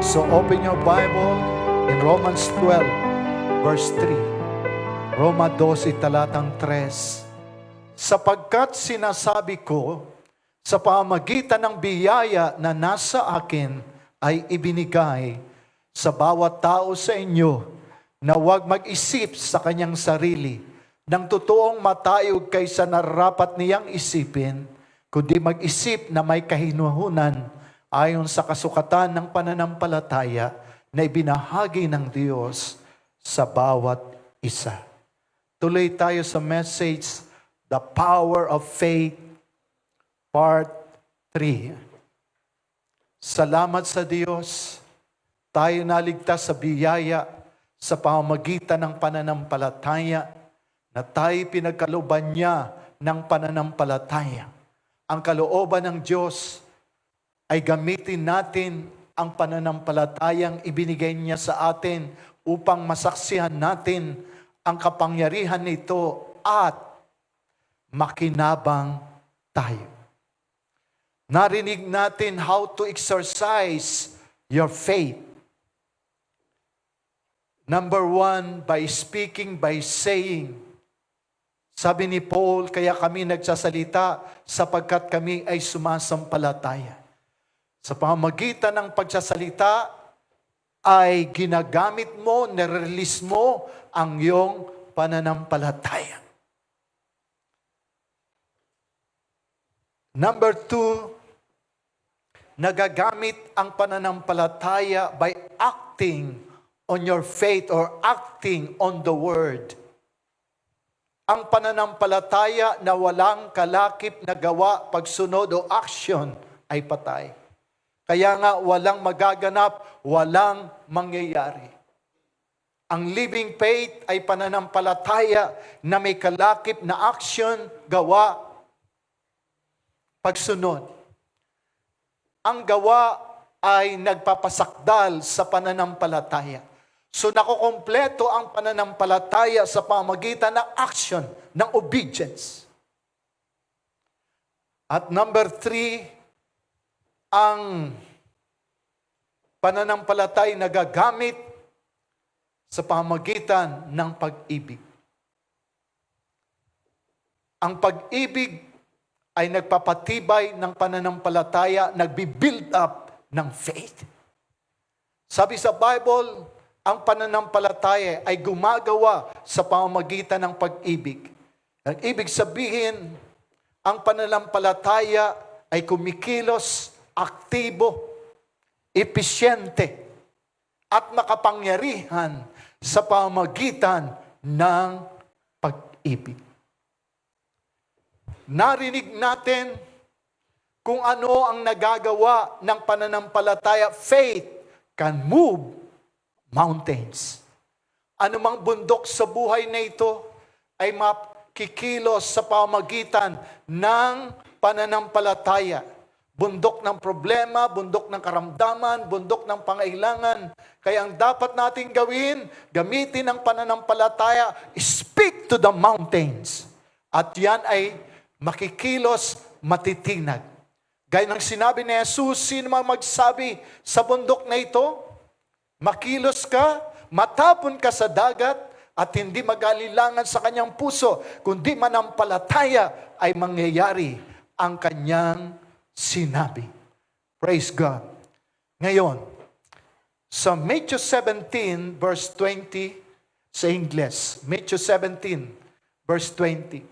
So open your Bible in Romans 12, verse 3. Roma 12, talatang 3. Sapagkat sinasabi ko, sa pamamagitan ng biyaya na nasa akin ay ibinigay sa bawat tao sa inyo na huwag mag-isip sa kanyang sarili ng totoong matayog kaysa nararapat niyang isipin, kundi mag-isip na may kahinuhunan ayon sa kasukatan ng pananampalataya na ibinahagi ng Diyos sa bawat isa. Tuloy tayo sa message, The Power of Faith, Part 3. Salamat sa Diyos, tayo naligtas sa biyaya sa pamamagitan ng pananampalataya na tayo pinagkalooban niya ng pananampalataya. Ang kalooban ng Diyos ay gamitin natin ang pananampalatayang ibinigay niya sa atin upang masaksihan natin ang kapangyarihan nito at makinabang tayo. Narinig natin how to exercise your faith. Number 1, by speaking, by saying. Sabi ni Paul, kaya kami nagsasalita sapagkat kami ay sumasampalataya. Sa pamamagitan ng pagsasalita ay ginagamit mo, nirelease mo ang iyong pananampalataya. Number 2, nagagamit ang pananampalataya by acting on your faith or acting on the word. Ang pananampalataya na walang kalakip na gawa, pagsunod o action ay patay. Kaya nga walang magaganap, walang mangyayari. Ang living faith ay pananampalataya na may kalakip na action, gawa, pagsunod. Ang gawa ay nagpapasakdal sa pananampalataya. So nakukumpleto ang pananampalataya sa pamamagitan ng action, ng obedience. At number 3, ang pananampalataya nagagamit sa pamamagitan ng pag-ibig. Ang pag-ibig ay nagpapatibay ng pananampalataya, nagbi-build up ng faith. Sabi sa Bible, ang pananampalataya ay gumagawa sa pamamagitan ng pag-ibig. Ang ibig sabihin, ang pananampalataya ay kumikilos, aktibo, epesyente, at makapangyarihan sa pamamagitan ng pag-ibig. Narinig natin kung ano ang nagagawa ng pananampalataya. Faith can move mountains. Anumang bundok sa buhay na ito ay makikilos sa pamamagitan ng pananampalataya. Bundok ng problema, bundok ng karamdaman, bundok ng pangailangan. Kaya ang dapat natin gawin, gamitin ang pananampalataya, speak to the mountains. At yan ay makikilos, matitinag. Gaya ng sinabi ni Jesus, sino mang magsabi sa bundok na ito, makilos ka, matapon ka sa dagat, at hindi mag-alilangan sa kanyang puso, kundi manampalataya ay mangyayari ang kanyang sinabi. Praise God. Ngayon, sa Matthew 17, verse 20, sa Ingles, Matthew 17, verse 20,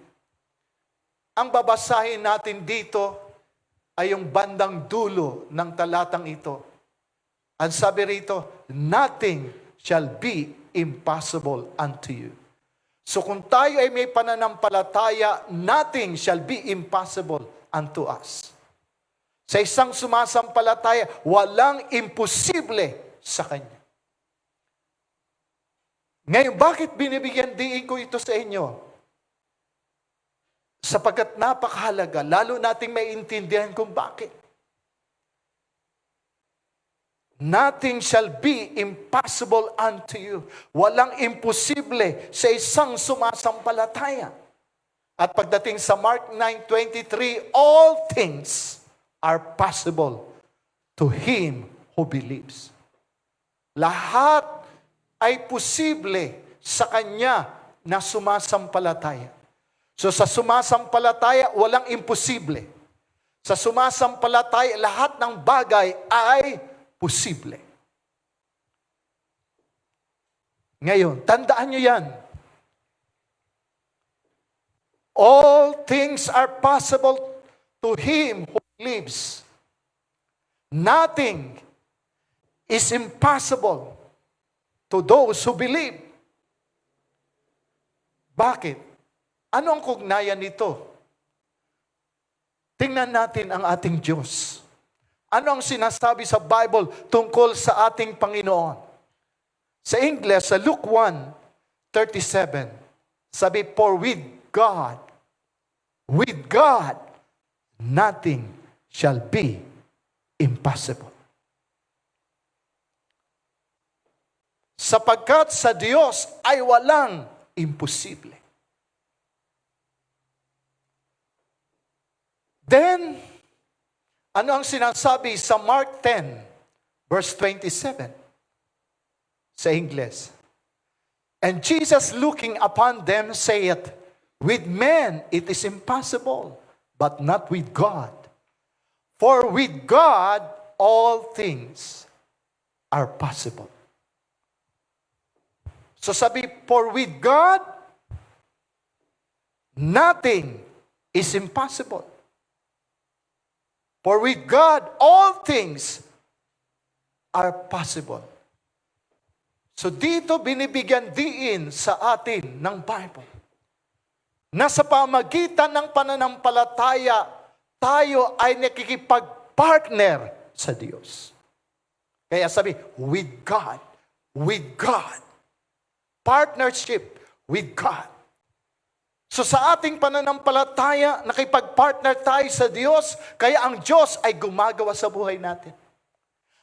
ang babasahin natin dito ay yung bandang dulo ng talatang ito. Ang sabi rito, nothing shall be impossible unto you. So kung tayo ay may pananampalataya, nothing shall be impossible unto us. Sa isang sumasampalataya, walang imposible sa kanya. Ngayon, bakit binibigyan diin ko ito sa inyo? Sapagkat napakahalaga, lalo nating maiintindihan kung bakit. Nothing shall be impossible unto you. Walang imposible sa isang sumasampalataya. At pagdating sa Mark 9:23, all things are possible to him who believes. Lahat ay posible sa Kanya na sumasampalataya. So sa sumasampalataya, walang imposible. Sa sumasampalataya, lahat ng bagay ay posible. Ngayon, tandaan nyo yan. All things are possible to him who lives. Nothing is impossible to those who believe. Bakit? Ano ang kugnayan nito? Tingnan natin ang ating Diyos. Ano ang sinasabi sa Bible tungkol sa ating Panginoon? Sa English, sa Luke 1:37, sabi, for with God, nothing shall be impossible. Sapagkat sa Diyos ay walang imposible. Then, ano ang sinasabi sa Mark 10:27? Sa English. And Jesus looking upon them saith, with men it is impossible, but not with God. For with God all things are possible. So sabi, for with God, nothing is impossible. For with God, all things are possible. So dito binibigyan diin sa atin ng Bible na sa pamagitan ng pananampalataya, tayo ay nakikipag-partner sa Diyos. Kaya sabi, with God, partnership with God. So sa ating pananampalataya, nakipag-partner tayo sa Diyos, kaya ang Diyos ay gumagawa sa buhay natin.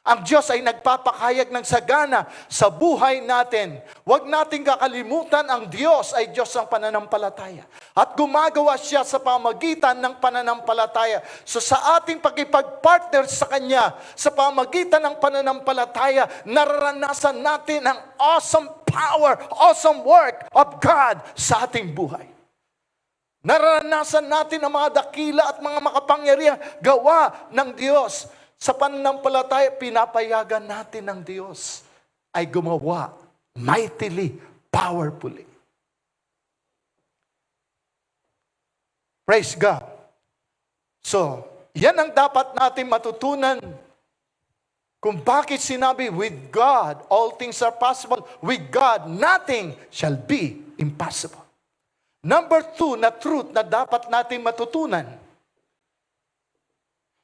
Ang Diyos ay nagpapakayag ng sagana sa buhay natin. Huwag nating kakalimutan, ang Diyos ay Diyos ng pananampalataya. At gumagawa siya sa pamagitan ng pananampalataya. So sa ating pagkipag-partner sa Kanya, sa pamagitan ng pananampalataya, nararanasan natin ang awesome power, awesome work of God sa ating buhay. Nararanasan natin ang mga dakila at mga makapangyarihang gawa ng Diyos. Sa pananampalataya, pinapayagan natin ng Diyos ay gumawa mightily, powerfully. Praise God. So, yan ang dapat natin matutunan kung bakit sinabi, with God, all things are possible. With God, nothing shall be impossible. Number 2 na truth na dapat natin matutunan,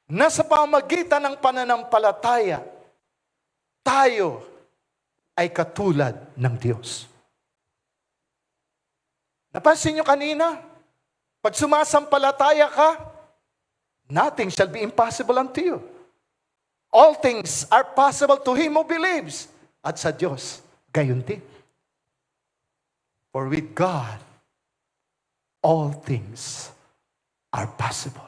na sa pamagitan ng pananampalataya, tayo ay katulad ng Diyos. Napansin nyo kanina, pag sumasampalataya ka, nothing shall be impossible unto you. All things are possible to him who believes. At sa Diyos, gayon din. For with God, all things are possible.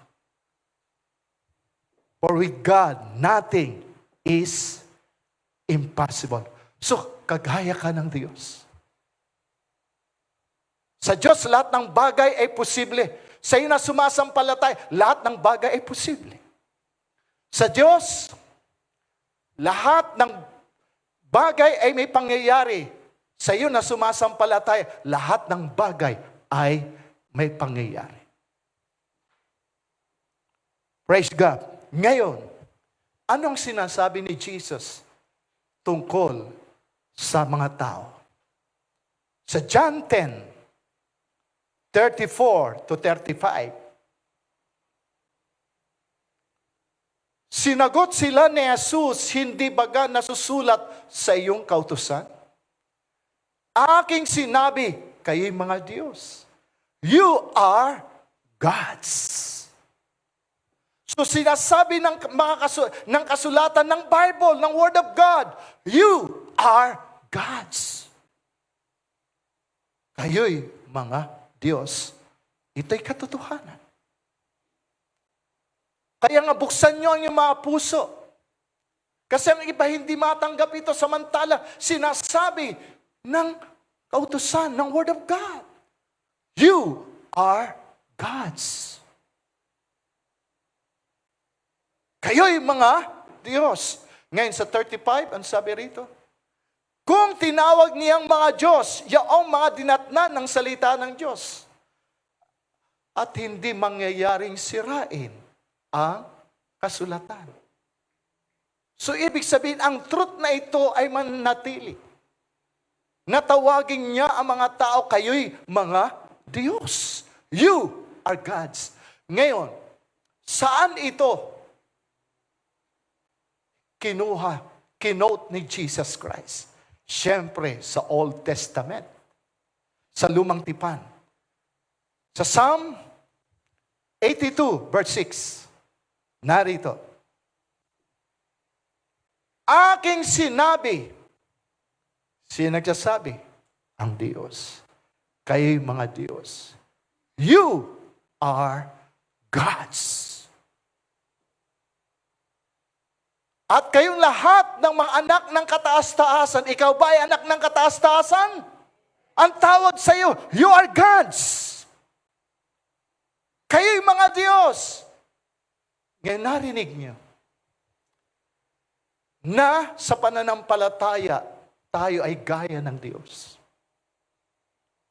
For with God, nothing is impossible. So, kagaya ka ng Diyos. Sa Diyos, lahat ng bagay ay posible. Sa iyo na sumasampalataya, lahat ng bagay ay posible. Sa Diyos, lahat ng bagay ay may pangyayari. Sa iyo na sumasampalataya, lahat ng bagay ay may pangyayari. Praise God. Ngayon, anong sinasabi ni Jesus tungkol sa mga tao? Sa John 10:34-35, sinagot sila ni Jesus, hindi baga nasusulat sa iyong kautusan? Aking sinabi, kayo'y mga Diyos. You are gods. So sinasabi ng ng kasulatan ng Bible, ng Word of God, you are gods. Kayo'y mga Diyos. Ito'y katotohanan. Kaya nga buksan nyo ang iyong mga puso. Kasi ang iba hindi matanggap ito, samantala sinasabi ng kautusan, ng Word of God. You are God's. Kayo'y mga Diyos. Ngayon sa 35, ang sabi rito, kung tinawag niyang mga Diyos, yaong mga dinatnan ng salita ng Diyos, at hindi mangyayaring sirain ang kasulatan. So ibig sabihin, ang truth na ito ay mananatili. Natawagin niya ang mga tao, kayo'y mga Diyos. You are God's. Ngayon, saan ito kinote ni Jesus Christ? Siyempre, sa Old Testament. Sa Lumang Tipan. Sa Psalm 82, verse 6. Narito. Aking sinabi. Sino nagsasabi? Ang Diyos. Kayo'y mga Diyos. You are God's. At kayong lahat ng mga anak ng kataas-taasan, ikaw ba ay anak ng kataas-taasan? Ang tawag sa iyo, you are God's. Kayo'y mga Diyos. Ngayon narinig niyo na sa pananampalataya, tayo ay gaya ng Diyos.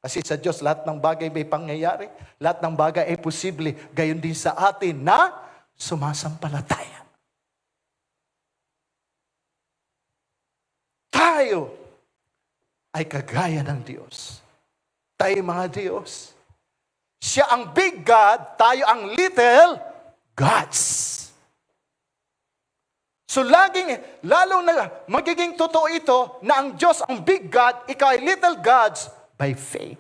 Kasi sa Diyos, lahat ng bagay may pangyayari, lahat ng bagay ay posible, gayon din sa atin na sumasampalataya. Tayo ay kagaya ng Diyos. Tayo mga Diyos. Siya ang big God, tayo ang little gods. So lalo na magiging totoo ito na ang Diyos ang big God, ikaw ay little gods by faith.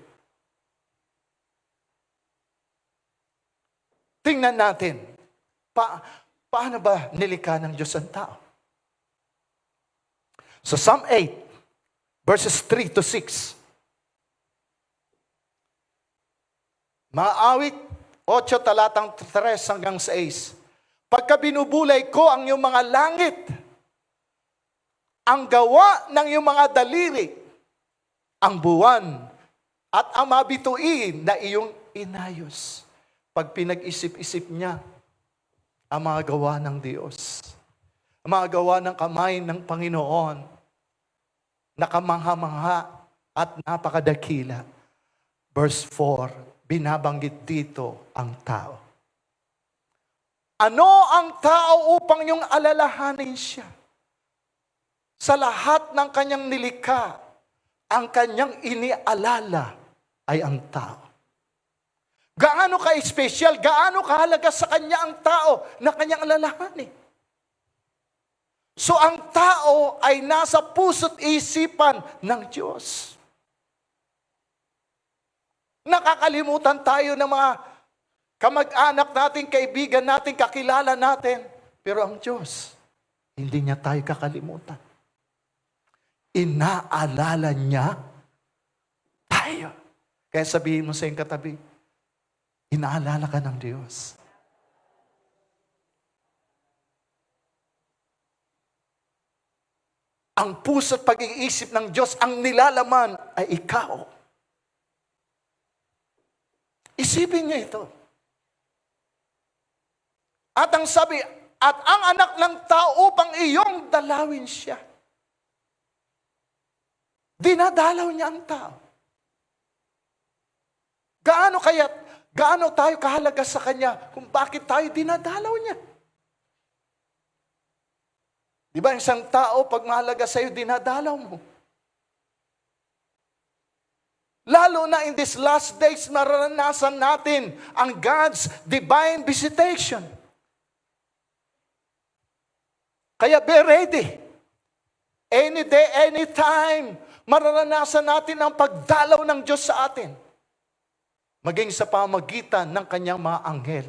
Tingnan natin, paano ba nilikha ng Diyos ang tao? So Psalm 8, verses 3 to 6. Maawit 8, talatang 3 hanggang 6. Pagka binubulay ko ang iyong mga langit, ang gawa ng iyong mga daliri, ang buwan, at ang mabituin na iyong inayos. Pag pinag-isip-isip niya, ang mga gawa ng Diyos, ang mga gawa ng kamay ng Panginoon, nakamangha-mangha at napakadakila. Verse 4, binabanggit dito ang tao. Ano ang tao upang yung alalahanin siya? Sa lahat ng kanyang nilikha, ang kanyang inialala ay ang tao. Gaano ka-espesyal, gaano kahalaga sa kanya ang tao na kanyang alalahanin? So ang tao ay nasa puso't isipan ng Diyos. Nakakalimutan tayo ng mga kamag-anak natin, kaibigan natin, kakilala natin. Pero ang Diyos, hindi niya tayo kakalimutan. Inaalala niya tayo. Kaya sabihin mo sa iyong katabi, inaalala ka ng Diyos. Ang puso at pag-iisip ng Diyos, ang nilalaman ay ikaw. Isipin niya ito. At ang sabi, at ang anak ng tao upang iyong dalawin siya. Dinadalaw niya ang tao. Gaano tayo kahalaga sa Kanya kung bakit tayo dinadalaw niya? Di ba isang tao, pag mahalaga sa iyo, dinadalaw mo. Lalo na in these last days, mararanasan natin ang God's divine visitation. Kaya be ready. Any day, any time, mararanasan natin ang pagdalaw ng Diyos sa atin. Maging sa pamagitan ng kanyang mga anghel.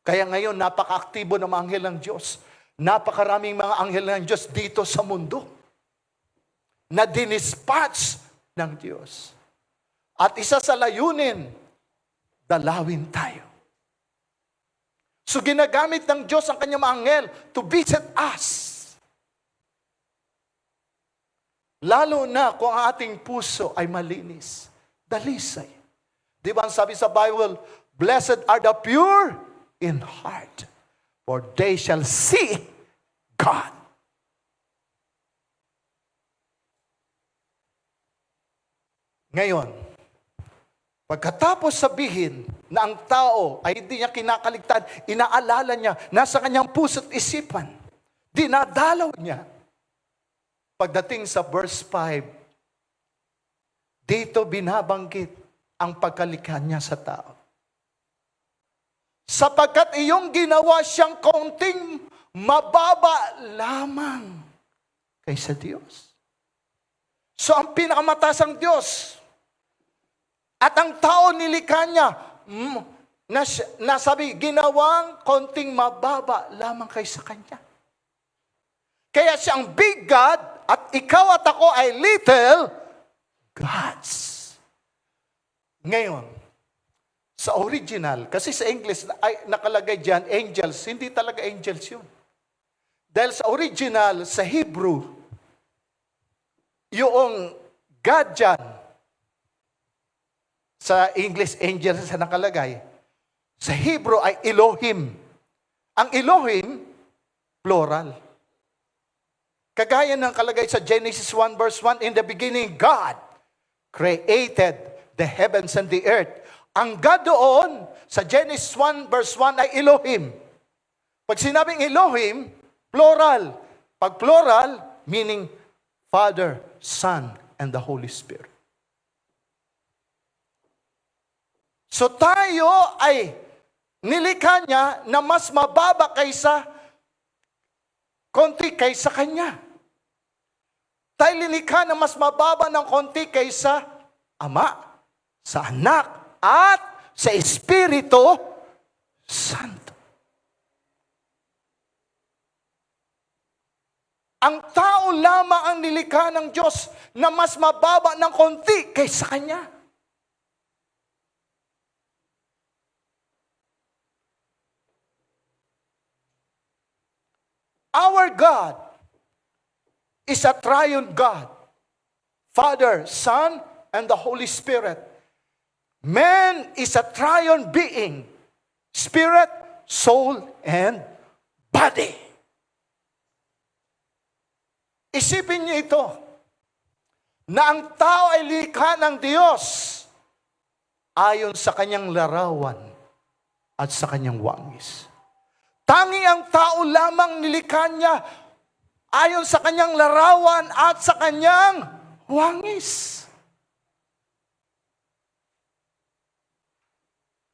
Kaya ngayon, napaka-aktibo ng mga anghel ng Diyos. Napakaraming mga anghel ng Diyos dito sa mundo na dinispatch ng Diyos. At isa sa layunin, dalawin tayo. So ginagamit ng Diyos ang kanyang mga anghel to visit us. Lalo na kung ang ating puso ay malinis. Dalisay. Di ba ang sabi sa Bible, blessed are the pure in heart, for they shall see God. Ngayon, pagkatapos sabihin na ang tao ay hindi niya kinakaligtan, inaalala niya, nasa kanyang puso't isipan, dinadalaw niya. Pagdating sa verse 5, dito binabanggit ang pagkalikha niya sa tao. Sapagkat iyong ginawa siyang kaunting mababa lamang kaysa Diyos. So ang pinakamataas ang Diyos. At ang tao nilikha niya, nasabi, ginawang kaunting mababa lamang kaysa Kanya. Kaya siyang big God, at ikaw at ako ay little gods. Ngayon, sa original, kasi sa English ay nakalagay diyan angels, hindi talaga angels yun. Dahil sa original, sa Hebrew, yung God dyan, sa English angels sa nakalagay, sa Hebrew ay Elohim. Ang Elohim, plural. Kagaya ng kalagay sa Genesis 1 verse 1, in the beginning, God created the heavens and the earth. Ang God doon, sa Genesis 1 verse 1 ay Elohim. Pag sinabing Elohim, plural. Pag plural, meaning Father, Son, and the Holy Spirit. So tayo ay nilikha niya na mas mababa konti kaysa Kanya. Tayo lilikha na mas mababa ng konti kaysa Ama, sa Anak, at sa Espiritu Santo. Ang tao lamang ang nilikha ng Diyos na mas mababa ng konti kaysa Kanya. Our God is a triune God. Father, Son, and the Holy Spirit. Man is a triune being. Spirit, soul, and body. Isipin niyo ito, na ang tao ay likha ng Diyos ayon sa kanyang larawan at sa kanyang wangis. Tanging ang tao lamang nilikha niya ayon sa kanyang larawan at sa kanyang wangis.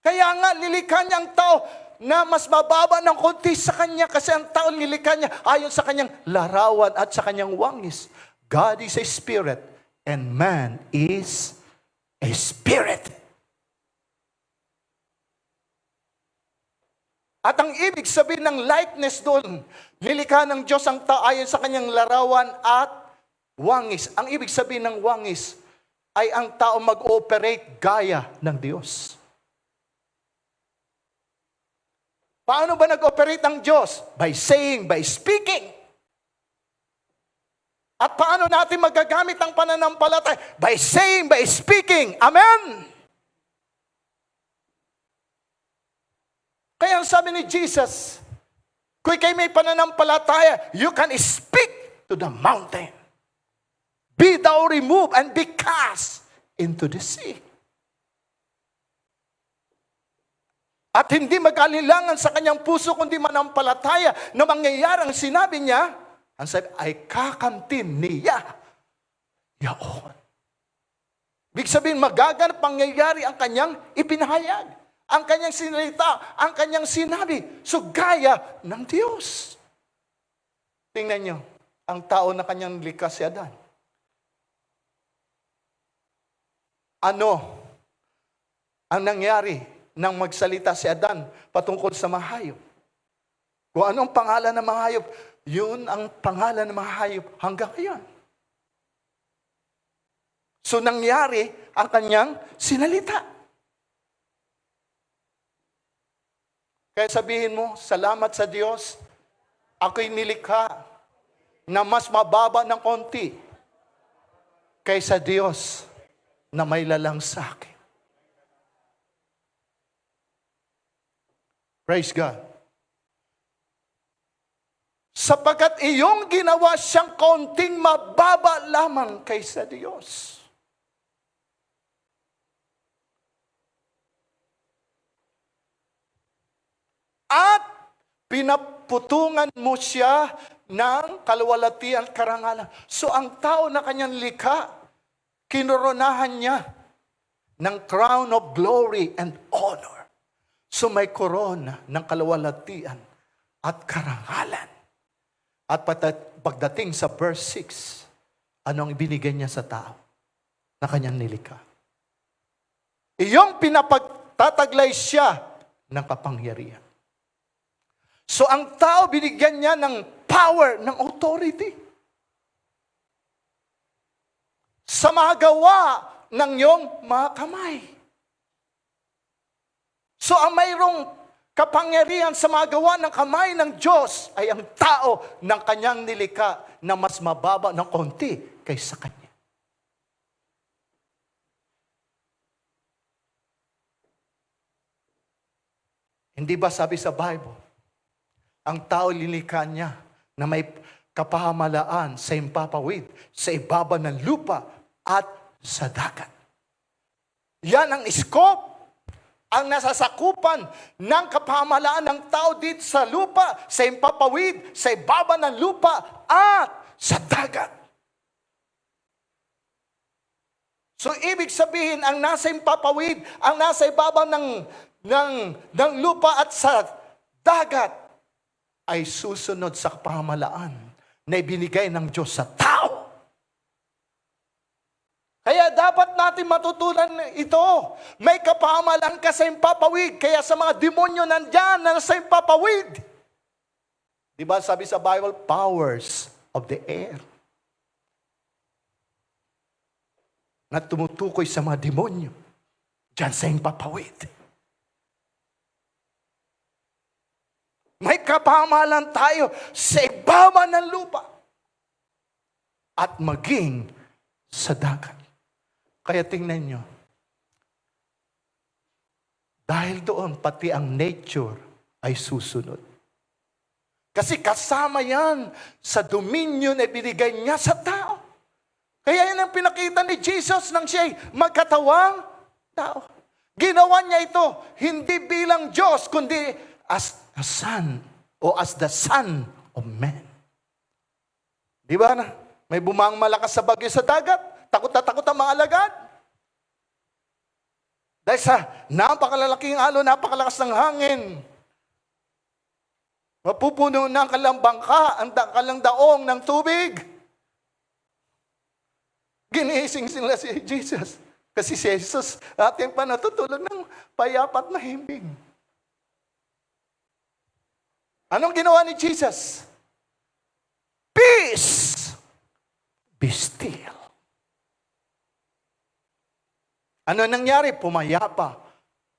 Kaya nga nilikha niya ang tao na mas mababa ng konti sa kanya kasi ang tao nilikha niya ayon sa kanyang larawan at sa kanyang wangis. God is a spirit and man is a spirit. At ang ibig sabihin ng likeness doon, nilikha ng Diyos ang tao ayon sa kanyang larawan at wangis. Ang ibig sabihin ng wangis ay ang tao mag-ooperate gaya ng Diyos. Paano ba nag-operate ang Diyos? By saying, by speaking. At paano natin magagamit ang pananampalataya? By saying, by speaking. Amen? Kaya ang sabi ni Jesus, kung kayo may pananampalataya, you can speak to the mountain. Be thou removed and be cast into the sea. At hindi mag-alilangan sa kanyang puso kundi manampalataya na mangyayari ang sinabi niya, ang sabi ay kakamtin niya yaon. Ibig sabihin, magaganap pangyayari ang kanyang ipinahayag. Ang kanyang sinalita, ang kanyang sinabi. So, gaya ng Diyos. Tingnan nyo, ang tao na kanyang likha si Adan. Ano ang nangyari nang magsalita si Adan patungkol sa mga hayop? Kung anong pangalan ng mga hayop, yun ang pangalan ng mga hayop hanggang ngayon. So, nangyari ang kanyang sinalita. Kaya sabihin mo, salamat sa Diyos, ako'y nilikha na mas mababa ng konti kaysa Diyos na may lalang sa akin. Praise God. Sapagkat iyong ginawa siyang kaunting mababa lamang kaysa Diyos. At pinaputungan mo siya ng kaluwalhatian at karangalan. So ang tao na kanyang likha, kinoronahan niya ng crown of glory and honor. So may korona ng kaluwalhatian at karangalan. At pagdating sa verse 6, anong ibinigay niya sa tao na kanyang nilikha? Iyong pinapagtataglay siya ng kapangyarihan. So ang tao, binigyan niya ng power, ng authority. Sa mga gawa ng iyong mga kamay. So ang mayroong kapangyarihan sa mga gawa ng kamay ng Diyos ay ang tao ng kanyang nilikha na mas mababa ng konti kaysa kanya. Hindi ba sabi sa Bible, ang tao lilikha niya na may kapahamalaan sa impapawid, sa ibaba ng lupa at sa dagat. Yan ang scope, ang nasasakupan ng kapahamalaan ng tao dito sa lupa, sa impapawid, sa ibaba ng lupa at sa dagat. So ibig sabihin, ang nasa impapawid, ang nasa ibaba ng lupa at sa dagat ay susunod sa kapahamalaan na ibinigay ng Diyos sa tao. Kaya dapat natin matutunan ito. May kapahamalaan ka sa impapawid, kaya sa mga demonyo nandyan na sa impapawid. Di ba sabi sa Bible, powers of the air. Na tumutukoy sa mga demonyo dyan sa impapawid. May kapahamalan tayo sa ibaba ng lupa at maging sa dagat. Kaya tingnan nyo, dahil doon pati ang nature ay susunod. Kasi kasama yan sa dominion na binigay niya sa tao. Kaya yan ang pinakita ni Jesus nang siya'y magkatawang tao. Ginawa niya ito hindi bilang Diyos, kundi as a son o as the Son of Man. Di ba na? May bumang malakas sa bagyo sa dagat. Takot na takot ang mga alagad. Dahil sa napakalalaking alon, napakalakas ng hangin. Mapupuno na ang kalang bangka, ang kalang daong ng tubig. Ginising sila si Jesus. Kasi si Jesus, ating pa natutulog ng payapat na himbing. Anong ginawa ni Jesus? Peace! Be still. Ano nangyari? Pumayapa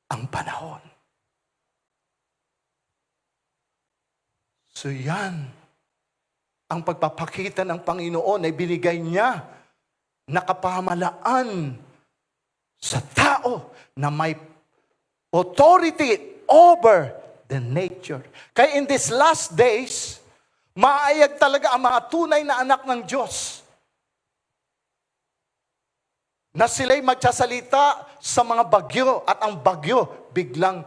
ang panahon. So yan, ang pagpapakita ng Panginoon ay binigay niya na kapahamalaan sa tao na may authority over the nature. Kaya in these last days, maayag talaga ang mga tunay na anak ng Diyos na sila'y magsasalita sa mga bagyo at ang bagyo biglang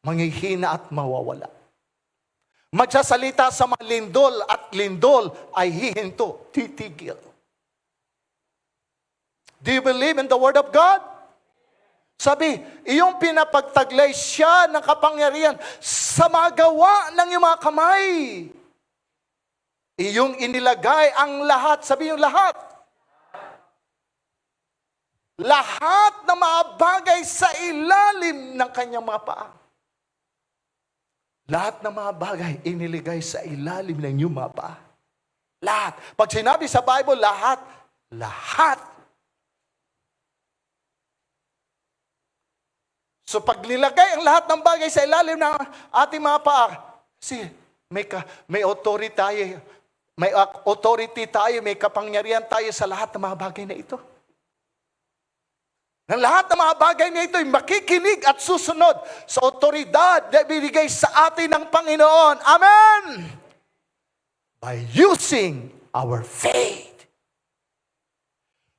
manghihina at mawawala. Magsasalita sa mga lindol at lindol ay hihinto, titigil. Do you believe in the Word of God? Sabi, iyong pinapagtaglay siya ng kapangyarihan sa mga gawa ng iyong mga kamay. Iyong inilagay ang lahat, sabi yung lahat. Lahat na mga bagay sa ilalim ng kanyang mga paa. Lahat ng mga bagay iniligay sa ilalim ng iyong mga paa. Lahat. Pag sinabi sa Bible, lahat. Lahat. So pag nilagay ang lahat ng bagay sa ilalim ng ating mga paa, kasi may authority tayo, may kapangyarihan tayo sa lahat ng mga bagay na ito. ng lahat ng mga bagay na ito ay makikinig at susunod sa otoridad na binigay sa atin ng Panginoon. Amen! By using our faith.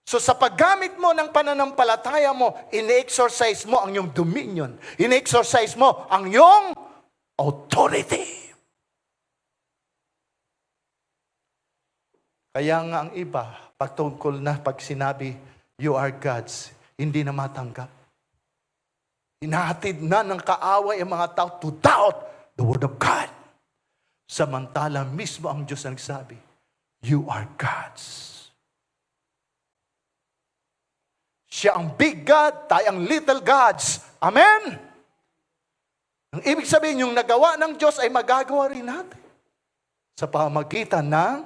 So sa paggamit mo ng pananampalataya mo, ine-exercise mo ang iyong dominion. Ine-exercise mo ang iyong authority. Kaya nga ang iba, pagtungkol na pag sinabi, you are God's, hindi na matanggap. Hinahatid na ng kaaway ang mga tao to doubt the Word of God. Samantala mismo ang Diyos ang nagsabi, you are God's. Siya ang big God, tayo ang little gods. Amen? Ang ibig sabihin, yung nagawa ng Diyos ay magagawa rin natin sa pamamagitan ng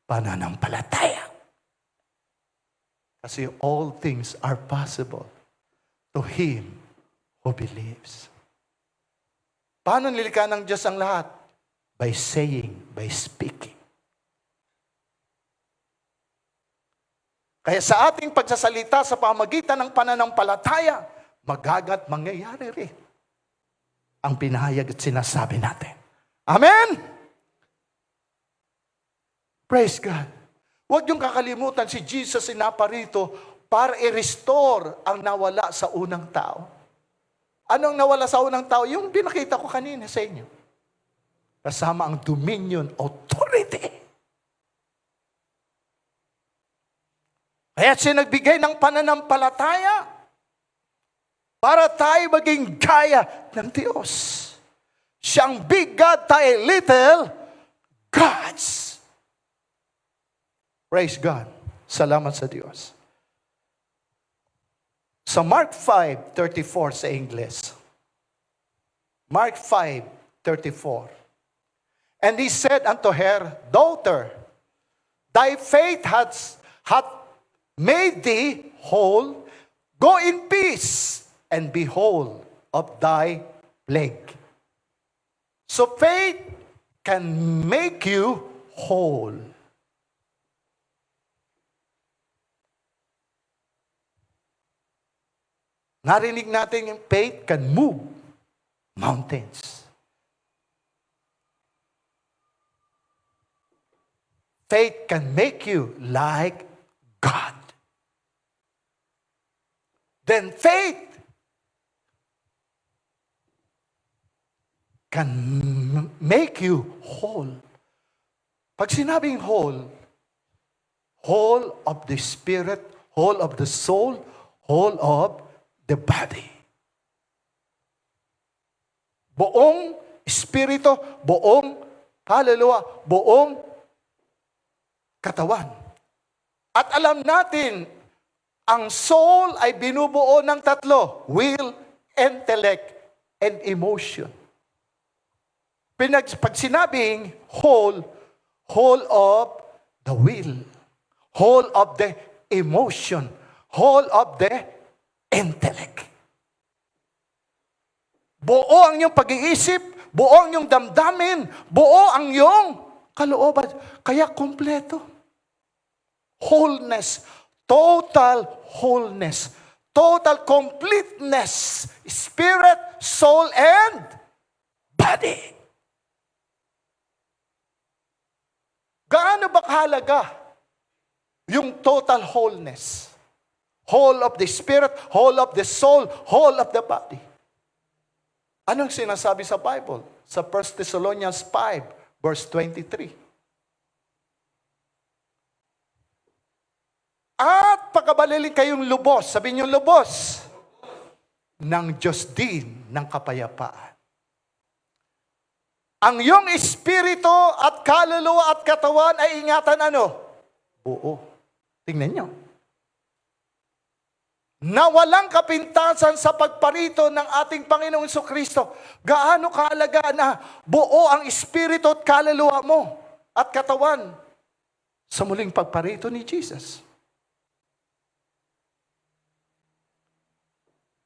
pananampalataya. Kasi all things are possible to him who believes. Paano nilikha ng Diyos ang lahat? By saying, by speaking. Kaya sa ating pagsasalita sa pamagitan ng pananampalataya, magagat mangyayari rin ang pinahayag at sinasabi natin. Amen? Praise God. Huwag niyong kakalimutan si Jesus sinaparito para i-restore ang nawala sa unang tao. Anong nawala sa unang tao? Yung pinakita ko kanina sa inyo. Kasama ang dominion, authority. Kaya siya nagbigay ng pananampalataya para tayo maging gaya ng Diyos. Siyang big God, tayo little gods. Praise God. Salamat sa Diyos. Sa Mark 5:34 sa English. Mark 5:34. And he said unto her, Daughter, thy faith hath made thee whole. Go in peace and be whole of thy plague. So faith can make you whole. Narinig natin yung faith can move mountains. Faith can make you like God. Then faith can make you whole. Pag sinabing whole, whole of the spirit, whole of the soul, whole of the body. Buong espiritu, buong kaluluwa, buong katawan. At alam natin, ang soul ay binubuo ng tatlo, will, intellect, and emotion. Pag sinabing whole, whole of the will, whole of the emotion, whole of the intellect. Buo ang iyong pag-iisip, buo ang iyong damdamin, buo ang iyong kalooban. Kaya kompleto. Wholeness, total wholeness, total completeness, spirit, soul, and body. Gaano ba kahalaga yung total wholeness? Whole of the spirit, whole of the soul, whole of the body. Anong sinasabi sa Bible? Sa 1 Thessalonians 5, verse 23. At pagkabalilin kayong lubos, sabihin niyo lubos, ng Diyos din ng kapayapaan. Ang iyong espiritu at kaluluwa at katawan ay ingatan ano? Buo. Tingnan niyo. Na walang kapintasan sa pagparito ng ating Panginoong Jesucristo. Gaano kahalaga na buo ang espiritu at kaluluwa mo at katawan sa muling pagparito ni Jesus.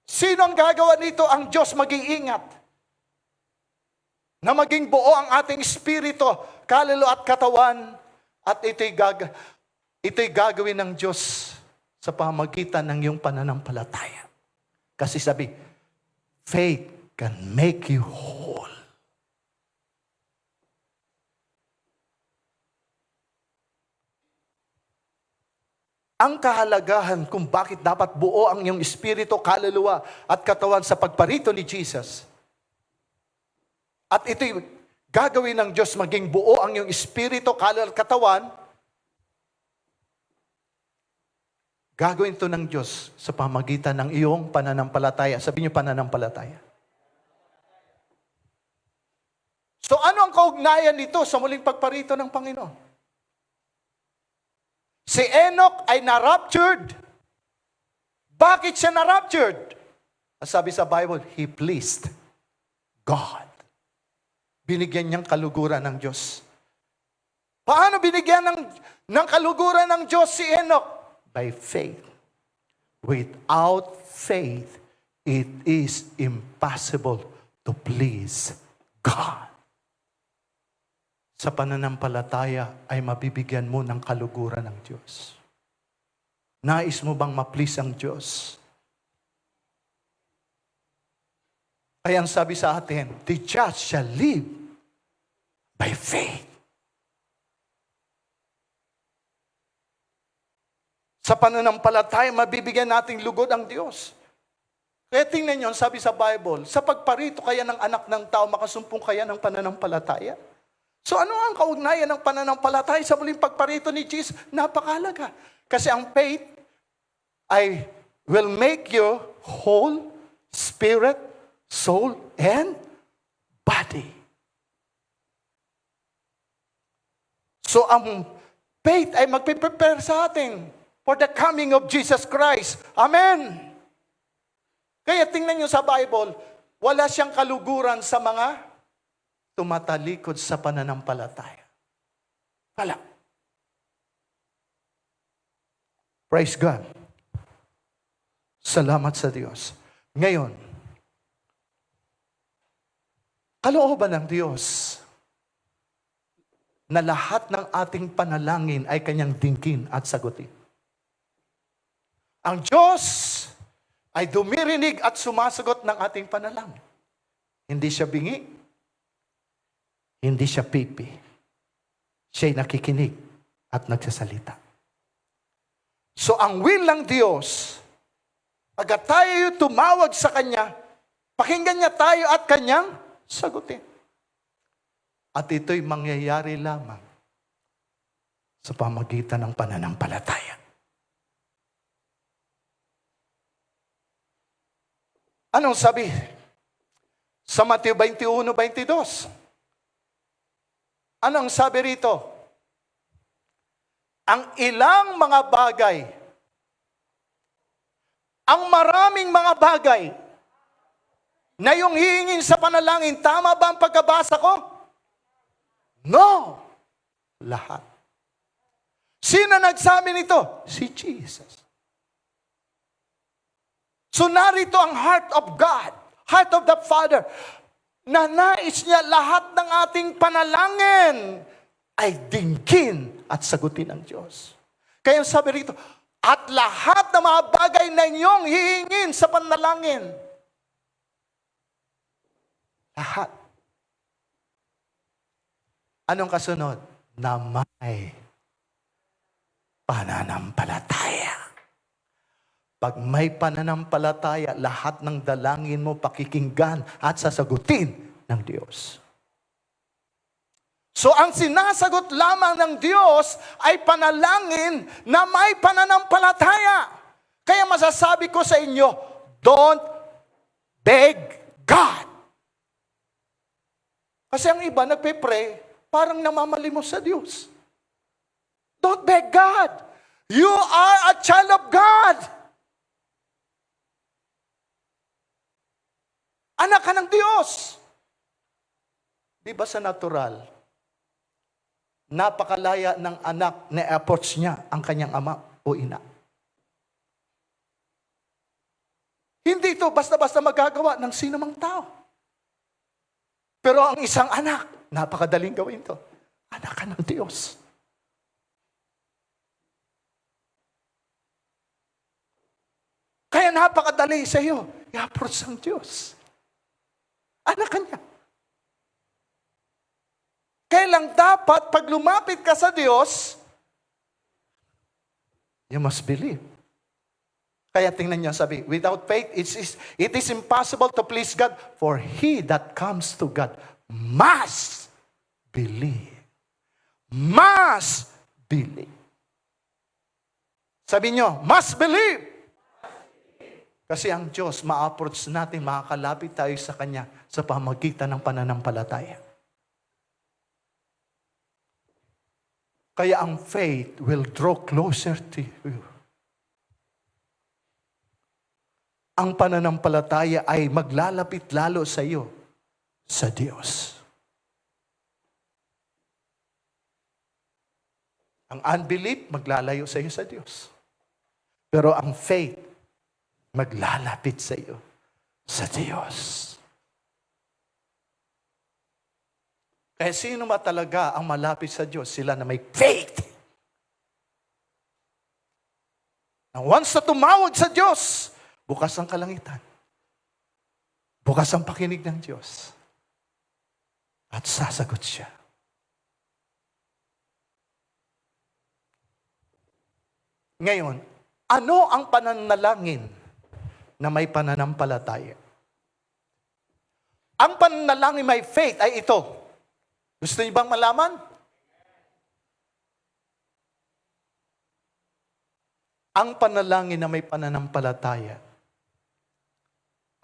Sino ang gagawa nito? Ang Diyos mag-iingat na maging buo ang ating espiritu, kaluluwa at katawan, at ito'y gagawin ng Diyos sa pamagitan ng iyong pananampalataya. Kasi sabi, faith can make you whole. Ang kahalagahan kung bakit dapat buo ang iyong espiritu, kaluluwa at katawan sa pagparito ni Jesus. At ito'y gagawin ng Diyos maging buo ang iyong espiritu, kaluluwa at katawan. Gagawin ito ng Diyos sa pamagitan ng iyong pananampalataya. Sabi niyo pananampalataya. So ano ang kaugnayan nito sa muling pagparito ng Panginoon? Si Enoch ay na-raptured. Bakit siya na-raptured? Sabi sa Bible, he pleased God. Binigyan niyang kaluguran ng Diyos. Paano binigyan ng kaluguran ng Diyos si Enoch? By faith. Without faith, it is impossible to please God. Sa pananampalataya ay mabibigyan mo ng kaluguran ng Diyos. Nais mo bang ma-please ang Diyos? Kaya ang sabi sa atin, the just shall live by faith. Sa pananampalataya, mabibigyan nating lugod ang Diyos. Kaya tingnan nyo, sabi sa Bible, sa pagparito kaya ng anak ng tao, makasumpong kaya ng pananampalataya? So ano ang kaugnayan ng pananampalataya sa muling pagparito ni Jesus? Napakahalaga. Kasi ang faith ay will make you whole, spirit, soul, and body. So ang faith ay magpe-prepare sa atin for the coming of Jesus Christ. Amen! Kaya tingnan nyo sa Bible, wala siyang kaluguran sa mga tumatalikod sa pananampalataya. Wala. Praise God. Salamat sa Diyos. Ngayon, kalooban ng Diyos na lahat ng ating panalangin ay kanyang dinggin at sagutin. Ang Diyos ay dumirinig at sumasagot ng ating panalangin. Hindi siya bingi, hindi siya pipi. Siya'y nakikinig at nagsasalita. So ang will ng Diyos, pagka tayo tumawag sa Kanya, pakinggan niya tayo at Kanyang sagutin. At ito'y mangyayari lamang sa pamagitan ng pananampalataya. Anong sabi? Sa Mateo 21:22. Anong sabi rito? Ang ilang mga bagay, ang maraming mga bagay na yung hihingin sa panalangin, tama ba ang pagkabasa ko? No! Lahat. Sino nagsabi nito? Si Jesus. So narito ang heart of God, heart of the Father, na nais niya lahat ng ating panalangin ay dinggin at sagutin ng Diyos. Kaya sabi rito, at lahat ng mga bagay na inyong hihingin sa panalangin. Lahat. Anong kasunod? Na may pananampalataya. Pag may pananampalataya, lahat ng dalangin mo pakikinggan at sasagutin ng Diyos. So ang sinasagot lamang ng Diyos ay panalangin na may pananampalataya. Kaya masasabi ko sa inyo, don't beg God. Kasi ang iba nagpe-pray, parang namamalimos sa Diyos. Don't beg God. You are a child of God. Anak ka ng Diyos. Di ba sa natural, napakalaya ng anak na approach niya ang kanyang ama o ina. Hindi ito basta-basta magagawa ng sinumang tao. Pero ang isang anak, napakadaling gawin ito. Anak ka ng Diyos. Kaya napakadali sa iyo, i-approach ang Diyos. Anak ka niya. Kaya lang dapat, pag lumapit ka sa Diyos, you must believe. Kaya tingnan niyo, sabi, without faith, it is impossible to please God, for he that comes to God must believe. Must believe. Sabi niyo, must believe. Kasi ang Diyos, ma-approach natin, makakalapit tayo sa Kanya sa pamagitan ng pananampalataya. Kaya ang faith will draw closer to you. Ang pananampalataya ay maglalapit lalo sa iyo sa Diyos. Ang unbelief, maglalayo sa iyo sa Diyos. Pero ang faith, maglalapit sa iyo sa Diyos. Kaya sino ba talaga ang malapit sa Diyos? Sila na may faith. And once na tumawag sa Diyos, bukas ang kalangitan. Bukas ang pakinig ng Diyos. At sasagot siya. Ngayon, ano ang pananalangin na may pananampalataya? Ang pananalangin may faith ay ito. Gusto niyo bang malaman? Ang panalangin na may pananampalataya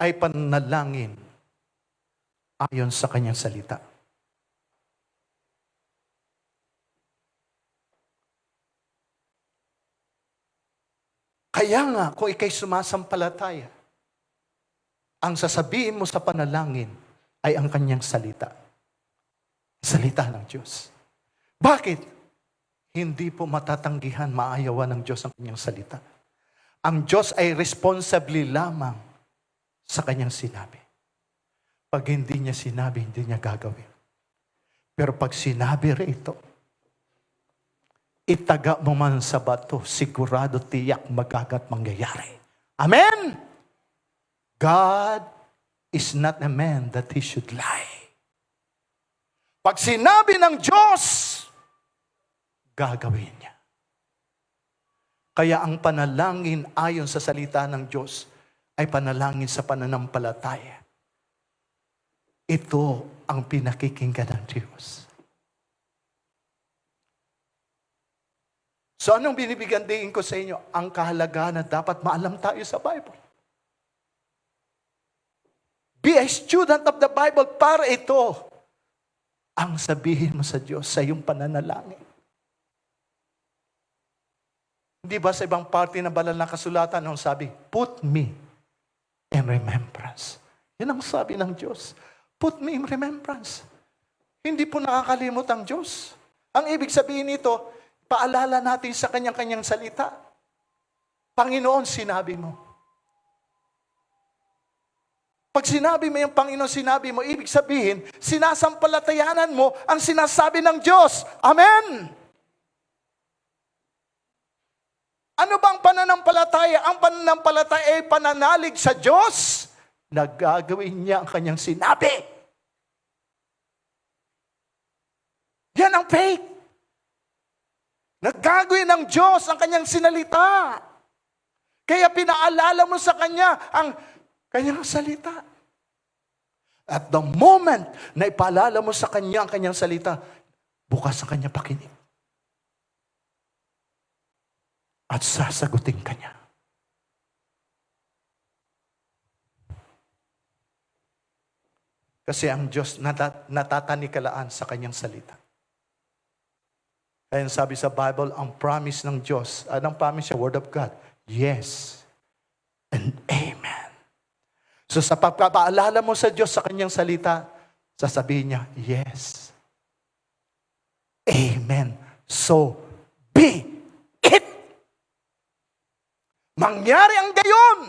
ay panalangin ayon sa kanyang salita. Kaya nga, kung ikay sumasampalataya, ang sasabihin mo sa panalangin ay ang kanyang salita. Salita ng Diyos. Bakit? Hindi po matatanggihan, maayawan ng Diyos ang kanyang salita. Ang Diyos ay responsibly lamang sa kanyang sinabi. Pag hindi niya sinabi, hindi niya gagawin. Pero pag sinabi rito, itaga mo man sa bato, sigurado tiyak magagat mangyayari. Amen? God is not a man that he should lie. Pag sinabi ng Diyos, gagawin niya. Kaya ang panalangin ayon sa salita ng Diyos ay panalangin sa pananampalataya. Ito ang pinakikinggan ng Diyos. So anong binibigyan din ko sa inyo? Ang kahalagaan na dapat maalam tayo sa Bible. Be a student of the Bible para ito ang sabihin mo sa Diyos sa iyong pananalangin. Hindi ba sa ibang parte ng banal na kasulatan nung sabi, put me in remembrance. Yan ang sabi ng Diyos. Put me in remembrance. Hindi po nakakalimot ang Diyos. Ang ibig sabihin nito, paalala natin sa kanyang-kanyang salita. Panginoon, sinabi mo. Pag sinabi mo yung Panginoon, sinabi mo, ibig sabihin, sinasampalatayanan mo ang sinasabi ng Diyos. Amen! Ano bang pananampalataya? Ang pananampalataya ay pananalig sa Diyos na gagawin niya ang kanyang sinabi. Yan ang faith. Naggagawin ng Diyos ang kanyang sinalita. Kaya pinaalala mo sa kanya ang kanyang salita. At the moment na ipaalala mo sa kanya ang kanyang salita, bukas ang kanyang pakinig. At sasagutin ka niya. Kasi ang Diyos natatanikalaan sa kanyang salita. Kaya sabi sa Bible, ang promise ng Diyos, anong promise niya? Word of God. Yes and amen. So sa pagpapaalala mo sa Diyos sa kanyang salita, sasabihin niya, yes. Amen. So be it. Mangyari ang gayon.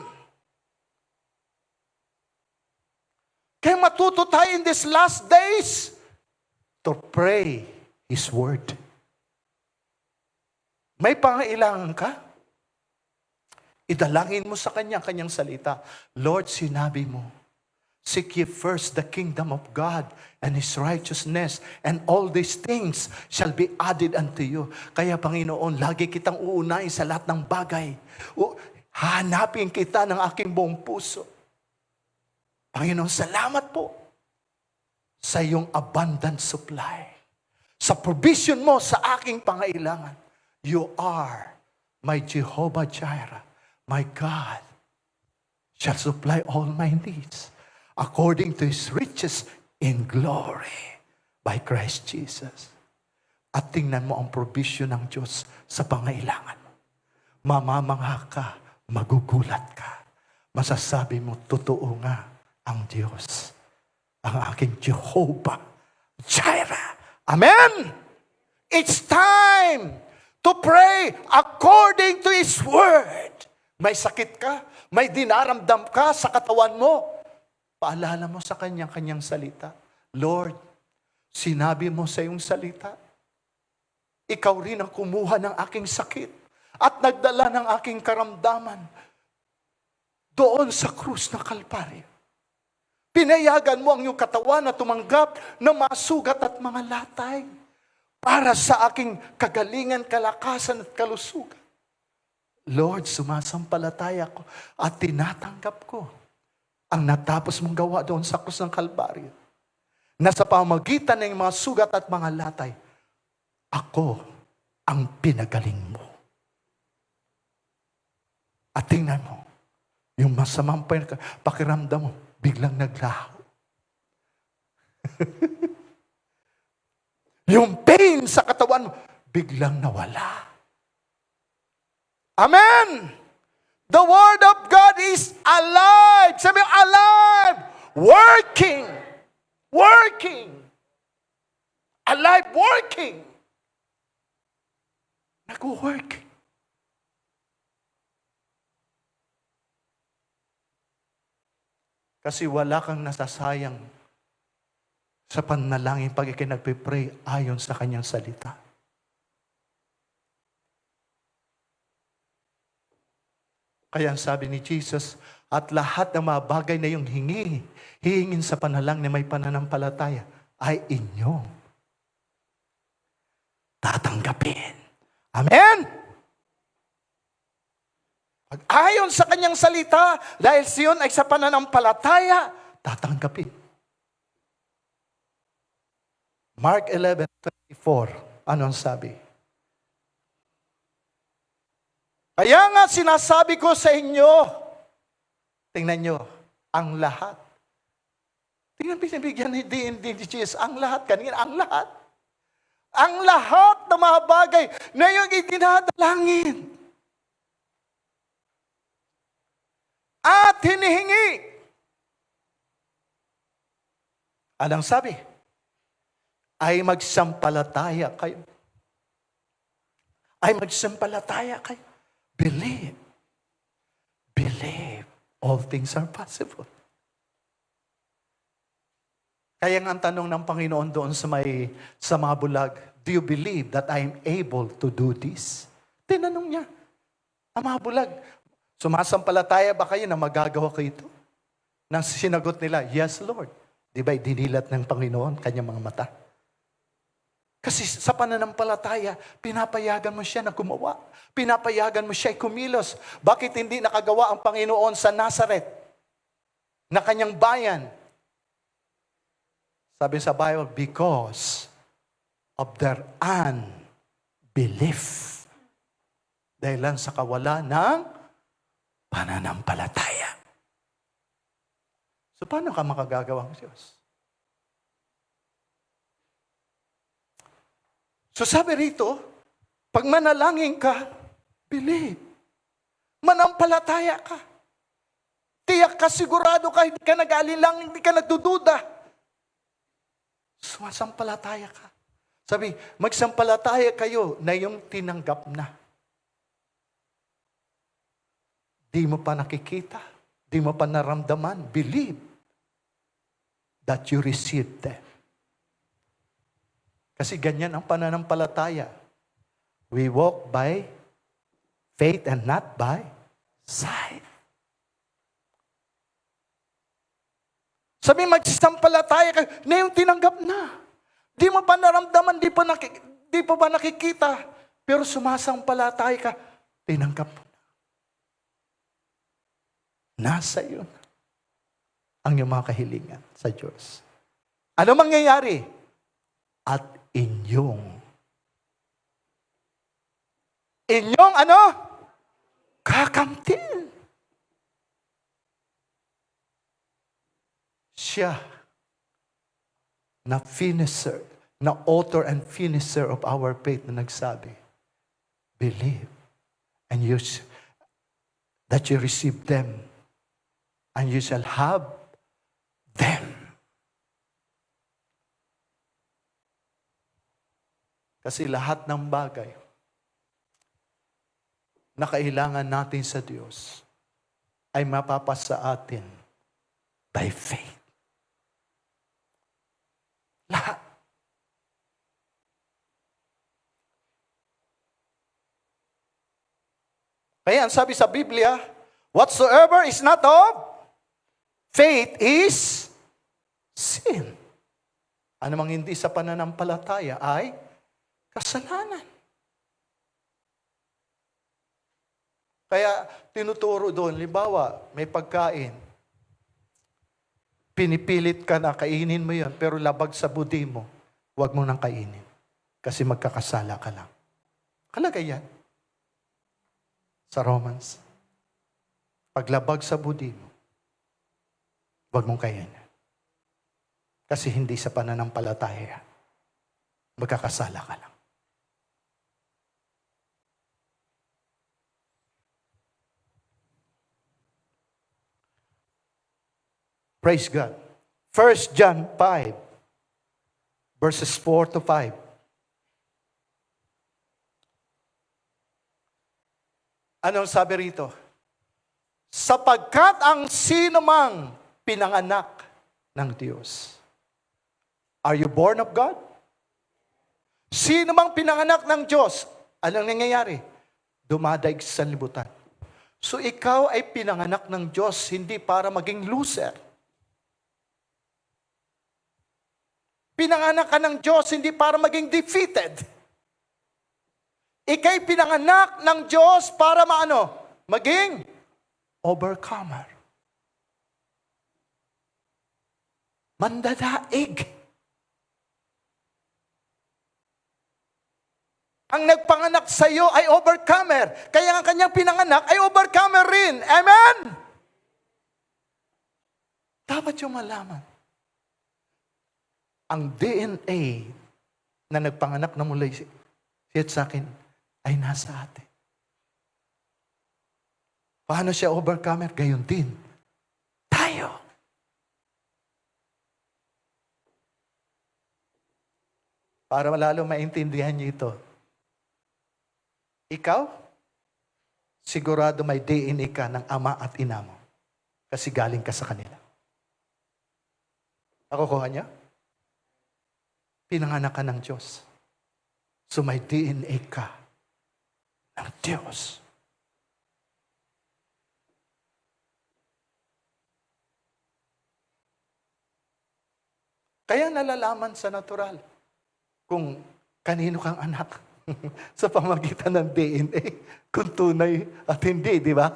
Kaya matuto tayo in these last days to pray His Word. May pangailangan ka? Idalangin mo sa Kanya, Kanyang salita. Lord, sinabi mo, seek ye first the kingdom of God and His righteousness, and all these things shall be added unto you. Kaya Panginoon, lagi kitang uunahin sa lahat ng bagay. Hanapin kita ng aking buong puso. Panginoon, salamat po sa iyong abundant supply. Sa provision mo sa aking pangailangan. You are my Jehovah Jireh. My God shall supply all my needs according to His riches in glory by Christ Jesus. At tingnan mo ang provision ng Diyos sa pangailangan mo. Mamamangha ka, magugulat ka. Masasabi mo, totoo nga ang Diyos, ang aking Jehovah Jireh. Amen! It's time to pray according to His Word. May sakit ka, may dinaramdam ka sa katawan mo, paalala mo sa Kanyang salita. Lord, sinabi mo sa iyong salita, ikaw rin ang kumuha ng aking sakit at nagdala ng aking karamdaman doon sa krus ng Kalbaryo. Pinayagan mo ang iyong katawan na tumanggap ng mga sugat at mga latay para sa aking kagalingan, kalakasan at kalusugan. Lord, sumasampalataya ko at tinatanggap ko ang natapos mong gawa doon sa krus ng Kalbaryo. Na sa pamamagitan ng mga sugat at mga latay, ako ang pinagaling mo. At tingnan mo, yung masamang pakiramdam mo, biglang naglaho. Yung pain sa katawan mo, biglang nawala. Amen! The Word of God is alive. Sabi mo, alive. Working. Working. Alive, working. Nag-work. Kasi wala kang nasasayang sa panalangin pag ikinagpipray ayon sa Kanyang salita. Kaya ang sabi ni Jesus, at lahat ng mga bagay na yung hihingin sa panalangin na may pananampalataya, ay inyong tatanggapin. Amen? Pag ayon sa Kanyang salita, dahil siyon ay sa pananampalataya, tatanggapin. Mark 11:24, ano ang sabi? Kaya nga sinasabi ko sa inyo, tingnan nyo, ang lahat. Tingnan, binibigyan ni Jesus, ang lahat, kanina, ang lahat. Ang lahat ng mga bagay na yung itinadalangin. At hinihingi. Anong sabi? Ay magsampalataya kayo. Ay magsampalataya kayo. Believe. Believe. All things are possible. Kaya nga ang tanong ng Panginoon doon sa mga bulag, do you believe that I am able to do this? Tinanong niya. Ang mga bulag, sumasampalataya ba kayo na magagawa ko ito? Nang sinagot nila, yes Lord. Di ba dinilat ng Panginoon kanyang mga mata? Kasi sa pananampalataya, pinapayagan mo siya na gumawa. Pinapayagan mo siya kumilos. Bakit hindi nakagawa ang Panginoon sa Nazareth? Na kanyang bayan. Sabi sa Bible, because of their unbelief. Dahil lang sa kawalan ng pananampalataya. So paano ka makagagawa ng Diyos? So sabi rito, pag manalangin ka, believe. Manampalataya ka. Tiyak ka, sigurado ka, hindi ka nag-alilang, hindi ka nagdududa. Sumasampalataya ka. Sabi, magsampalataya kayo na yung tinanggap na. Di mo pa nakikita, di mo pa naramdaman, believe that you received them. Kasi ganyan ang pananampalataya. We walk by faith and not by sight. Sabi, magsasampalataya ka, ngayon tinanggap na. Di mo pa naramdaman, di pa ba nakikita, pero sumasampalataya ka, tinanggap mo na. Nasa iyo na ang iyong mga kahilingan sa Diyos. Ano mangyayari? At inyong ano? Kakamtin. Siya na finisher, na author and finisher of our faith na nagsabi, believe and that you receive them and you shall have them. Kasi lahat ng bagay na kailangan natin sa Diyos ay mapapasa atin by faith. Lahat. Kaya ang sabi sa Biblia, whatsoever is not of faith is sin. Ano mang hindi sa pananampalataya ay kasalanan. Kaya tinuturo doon, libawa, may pagkain. Pinipilit ka na, kainin mo yun, pero labag sa budi mo, huwag mo nang kainin. Kasi magkakasala ka lang. Kalagay yan. Sa Romans. Paglabag sa budi mo, huwag mong kainin. Kasi hindi sa pananampalataya, magkakasala ka lang. Praise God. 1 John 5, verses 4 to 5. Anong sabi rito? Sapagkat ang sinumang pinanganak ng Diyos. Are you born of God? Sino mang pinanganak ng Diyos, anong nangyayari? Dumadaig sa libutan. So ikaw ay pinanganak ng Diyos, hindi para maging loser. Pinanganak ka ng Diyos, hindi para maging defeated. Ika'y pinanganak ng Diyos para maging overcomer. Mandadaig. Ang nagpanganak sa iyo ay overcomer. Kaya ang kanyang pinanganak ay overcomer rin. Amen? Dapat yung malaman. Ang DNA na nagpanganak na mula siya sa akin ay nasa atin. Paano siya overcomer? Gayon din. Tayo. Para lalo maintindihan niyo ito. Ikaw, sigurado may DNA ka ng ama at ina mo. Kasi galing ka sa kanila. Nakukuha niya? Pinanganak ka ng Diyos. So may DNA ka ng Diyos. Kaya nalalaman sa natural kung kanino kang anak sa pamagitan ng DNA, kung tunay at hindi, di ba?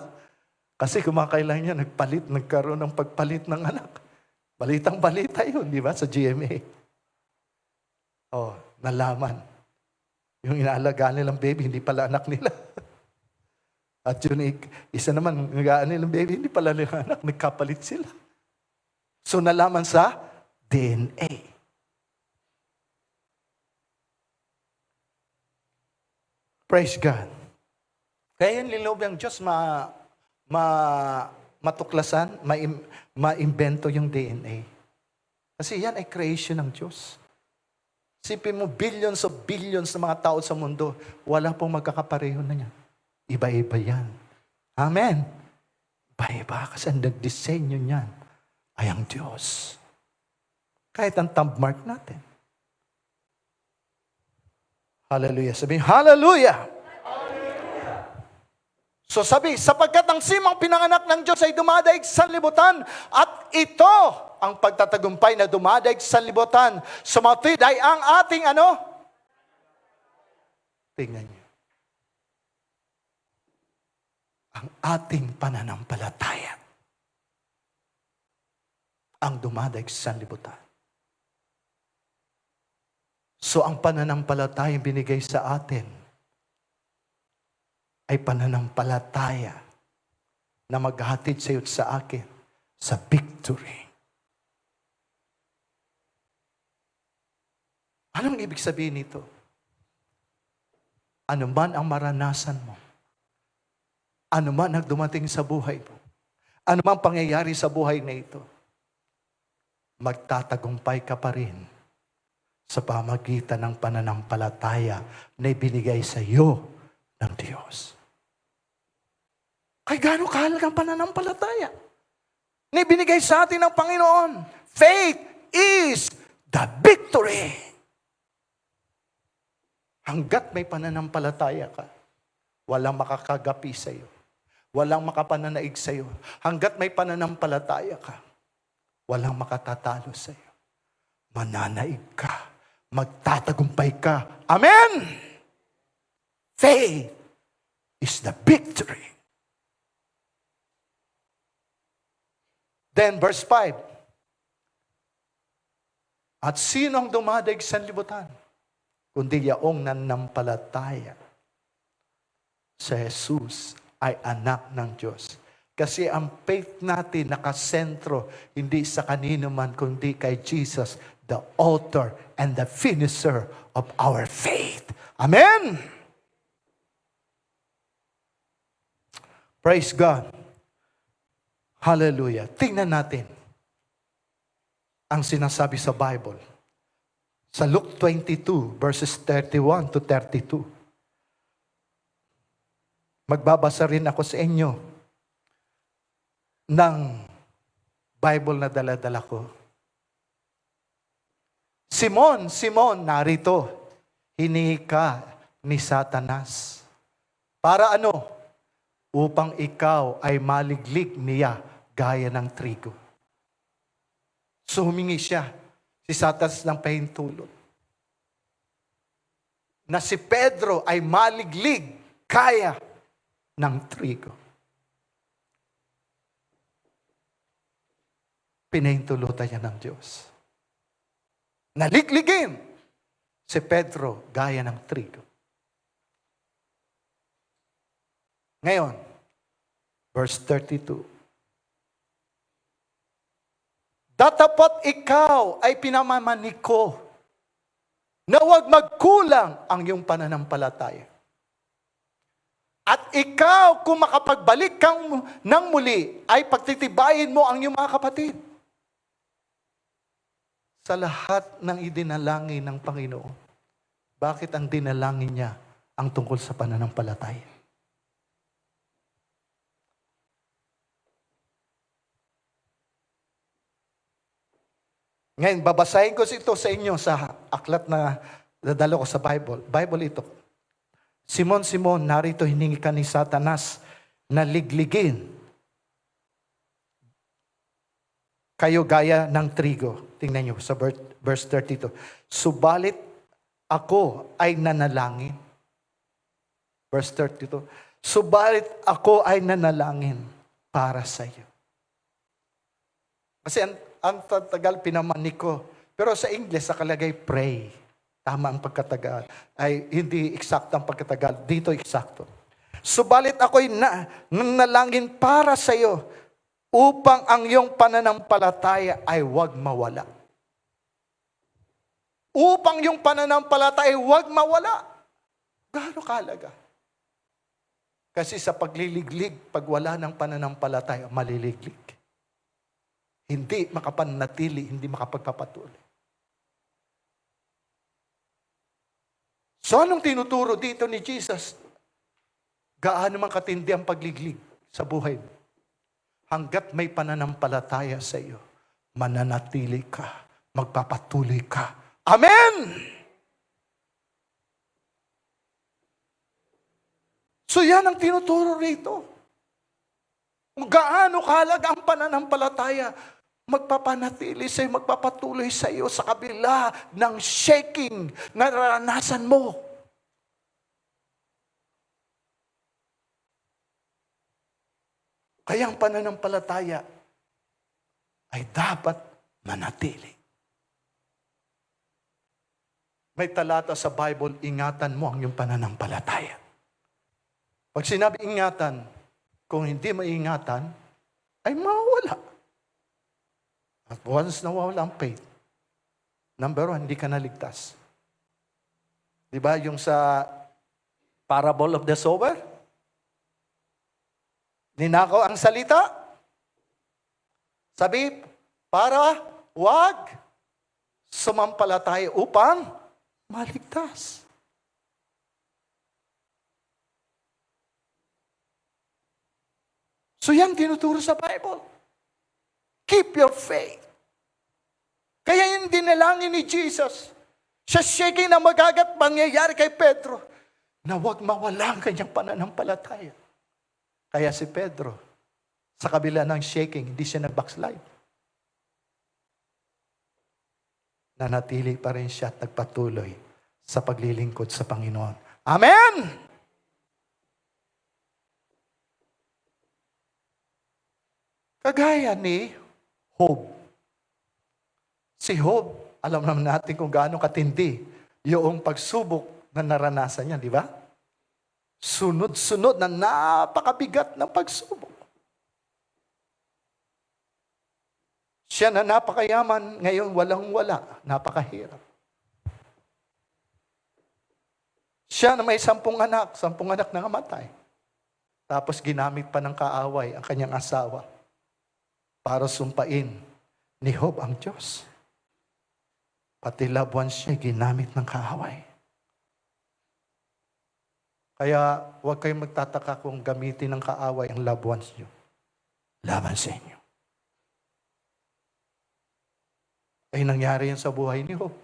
Kasi kumakailan niya, nagkaroon ng pagpalit ng anak. Balitang-balita yun, di ba, sa GMA. Oh, nalaman. Yung inaalagaan nilang baby, hindi pala anak nila. At yun, isa naman, nagaan nilang baby, hindi pala nila anak, nagkapalit sila. So, nalaman sa DNA. Praise God. Kaya yung lilob ng Diyos matuklasan, maimbento yung DNA. Kasi yan ay creation ng Diyos. Sipin mo, billions of billions na mga tao sa mundo, wala pong magkakapareho na yan. Iba-iba yan. Amen. Iba-iba kasi ang nag-disenyo niyan ay ang Diyos. Kahit ang thumb mark natin. Hallelujah. Sabihin, hallelujah! Hallelujah! So sabi, sapagkat ang simang pinanganak ng Diyos ay dumadaig sa sanlibutan, at ito ang pagtatagumpay na dumadaig sa sanlibutan. Sumatid ay ang ating ano? Tingnan niyo. Ang ating pananampalataya ang dumadaig sa sanlibutan. So ang pananampalataya binigay sa atin ay pananampalataya na maghatid sa iyo at sa akin sa victory. Anong ibig sabihin nito? Ano man ang maranasan mo, ano man ang dumating sa buhay mo, ano man pangyayari sa buhay na ito, magtatagumpay ka pa rin sa pamagitan ng pananampalataya na ibinigay sa iyo ng Diyos. Ay, gaano kahalagang pananampalataya na ibinigay sa atin ng Panginoon. Faith is the victory. Hanggat may pananampalataya ka, walang makakagapi sa iyo. Walang makapananaig sa iyo. Hanggat may pananampalataya ka, walang makatatalo sa iyo. Mananaig ka. Magtatagumpay ka. Amen! Faith is the victory. Then verse 5. At sino ang dumadaig sa sanlibutan? Kundi yaong nanampalataya sa Jesus ay anak ng Diyos. Kasi ang faith natin nakasentro hindi sa kanino man kundi kay Jesus, the author and the finisher of our faith. Amen! Praise God. Hallelujah. Tingnan natin ang sinasabi sa Bible. Sa Luke 22, verses 31 to 32. Magbabasa rin ako sa inyo ng Bible na dala-dala ko. Simon, Simon, narito, hiningi ka ni Satanas. Para ano? Upang ikaw ay maliglig niya gaya ng trigo. So humingi siya, si Satanas ng pahintulot, na si Pedro ay maliglig kaya ng trigo. Pinahintulutan niya ng Diyos. Naligligin si Pedro gaya ng trigo. Ngayon, verse 32. Datapat ikaw ay pinamamanik ko na huwag magkulang ang iyong pananampalataya. At ikaw, kung makapagbalik kang ng muli, ay pagtitibayin mo ang iyong mga kapatid. Sa lahat ng idinalangin ng Panginoon, bakit ang dinalangin niya ang tungkol sa pananampalataya? Ngayon, babasahin ko ito sa inyo sa aklat na dadalo ko sa Bible. Bible ito. Simon, Simon, narito hiningi ka ni Satanas na ligligin kayo gaya ng trigo. Tingnan nyo sa verse 32. Subalit ako ay nanalangin. Verse 32. Subalit ako ay nanalangin para sa iyo. Kasi ang tagal pinamanik ko. Pero sa English, nakalagay pray. Tama ang pagkatagal. Ay hindi eksakto ang pagkatagal. Dito eksakto. Subalit ako'y nanalangin para sa iyo upang ang iyong pananampalataya ay huwag mawala. Upang yung pananampalataya ay huwag mawala. Gaano kahalaga? Kasi sa pagliliglig, pag wala ng pananampalataya, maliliglig. Hindi makapanatili, hindi makapagpapatuloy. So anong tinuturo dito ni Jesus? Gaano man katindi ang pagliglig sa buhay mo. Hanggat may pananampalataya sa iyo, mananatili ka, magpapatuloy ka. Amen! So yan ang tinuturo rito. Kung gaano kahalaga ang pananampalataya, magpapanatili sa'yo, magpapatuloy sa iyo sa kabila ng shaking na naranasan mo. Kaya ang pananampalataya ay dapat manatili. May talata sa Bible, ingatan mo ang iyong pananampalataya. Pag sinabi ingatan, kung hindi maingatan, ay mawawala. At once nawawala ang faith, number one, hindi ka naligtas. Diba yung sa parable of the sower? Ninakaw ang salita. Sabi, para wag sumampalataya upang maligtas. So yan tinuturo sa Bible. Keep your faith. Kaya yung dinalangin ni Jesus, siya shaking na magagat mangyayari kay Pedro, na huwag mawala ang kanyang pananampalataya. Kaya si Pedro, sa kabila ng shaking, hindi siya nag-backslide. Nanatili pa rin siya at nagpatuloy sa paglilingkod sa Panginoon. Amen! Kagaya ni Job. Si Job, alam naman natin kung gaano katindi yung pagsubok na naranasan niya, di ba? Sunod-sunod na napakabigat ng pagsubok. Siya na napakayaman, ngayon walang-wala, napakahirap. Siya na may 10 anak, 10 anak na namatay. Tapos ginamit pa ng kaaway ang kanyang asawa para sumpain ni Job ang Diyos. Pati loved ones siya ginamit ng kaaway. Kaya huwag kayong magtataka kung gamitin ng kaaway ang loved ones niyo. Laban sa inyo. Ay nangyari yan sa buhay ni Job.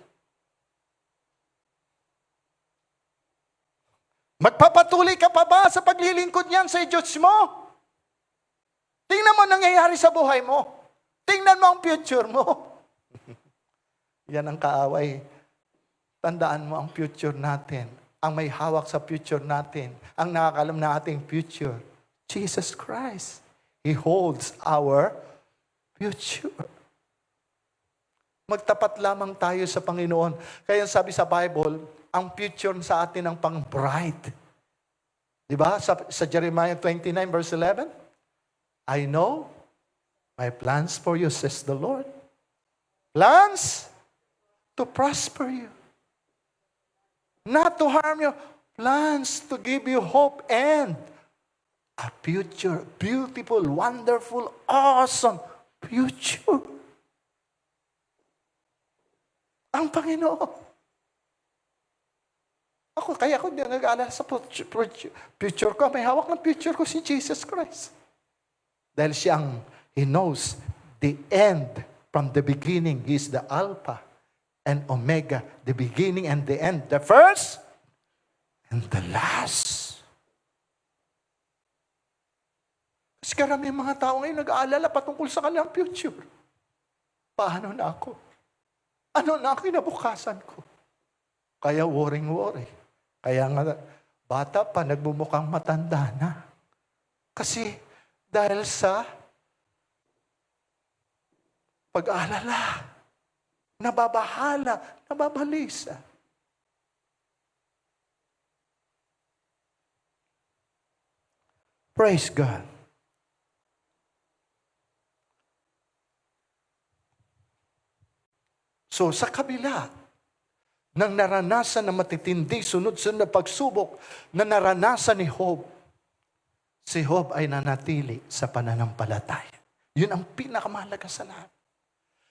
Magpapatuloy ka pa ba sa paglilingkod niyan sa Diyos mo? Tingnan mo nangyayari sa buhay mo. Tingnan mo ang future mo. Yan ang kaaway. Tandaan mo ang future natin. Ang may hawak sa future natin. Ang nakakalam na ating future. Jesus Christ. He holds our future. Magtapat lamang tayo sa Panginoon. Kaya sabi sa Bible, ang future sa atin ang pang-bright. Diba? Sa Jeremiah 29 verse 11, I know my plans for you, says the Lord. Plans to prosper you. Not to harm you. Plans to give you hope and a future. Beautiful, wonderful, awesome future. Ang Panginoon. Kaya ako hindi nag-aalala sa future ko. May hawak ng future ko si Jesus Christ. Dahil He knows the end from the beginning. He is the Alpha and Omega. The beginning and the end. The first and the last. Kasi karami mga tao ngayon nag-aalala patungkol sa kanilang future. Paano na ako? Ano na ang kinabukasan ko? Kaya worry. Kaya nga, bata pa, nagbumukhang matanda na. Kasi, dahil sa pag-aalala, nababahala, nababalisa. Praise God. So, sa kabila ng naranasan na matitindi, sunod-sunod na pagsubok na naranasan ni Job, si Job ay nanatili sa pananampalataya. Yun ang pinakamahalaga sa lahat.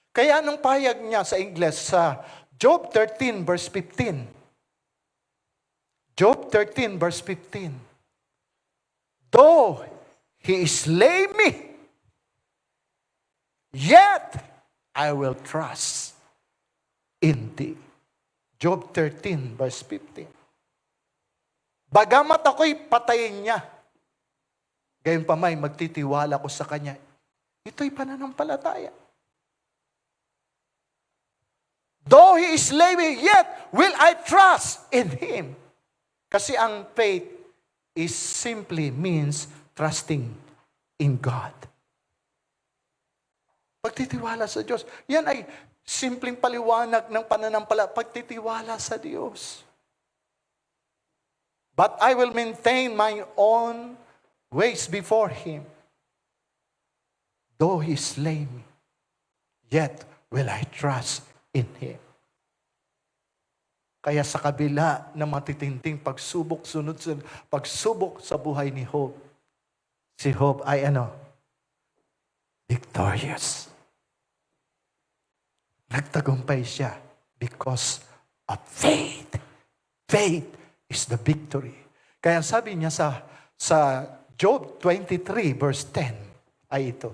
Kaya anong pahayag niya sa Ingles sa Job 13 verse 15? Job 13 verse 15. Though he slay me, yet I will trust in thee. Job 13 verse 15. Bagamat ako'y patayin niya, gayon pa may magtitiwala ko sa Kanya. Ito'y pananampalataya. Though He is slay me, yet will I trust in Him. Kasi ang faith is simply means trusting in God. Pagtitiwala sa Diyos. Yan ay simpleng paliwanag ng pananampalataya. Pagtitiwala sa Diyos. But I will maintain my own ways before Him. Though He slay me, yet will I trust in Him. Kaya sa kabila ng matitinding pagsubok, sunod-sunod, pagsubok sa buhay ni Job, si Job ay victorious. Nagtagumpay siya because of faith. Faith is the victory. Kaya sabi niya sa Job 23 verse 10 ay ito.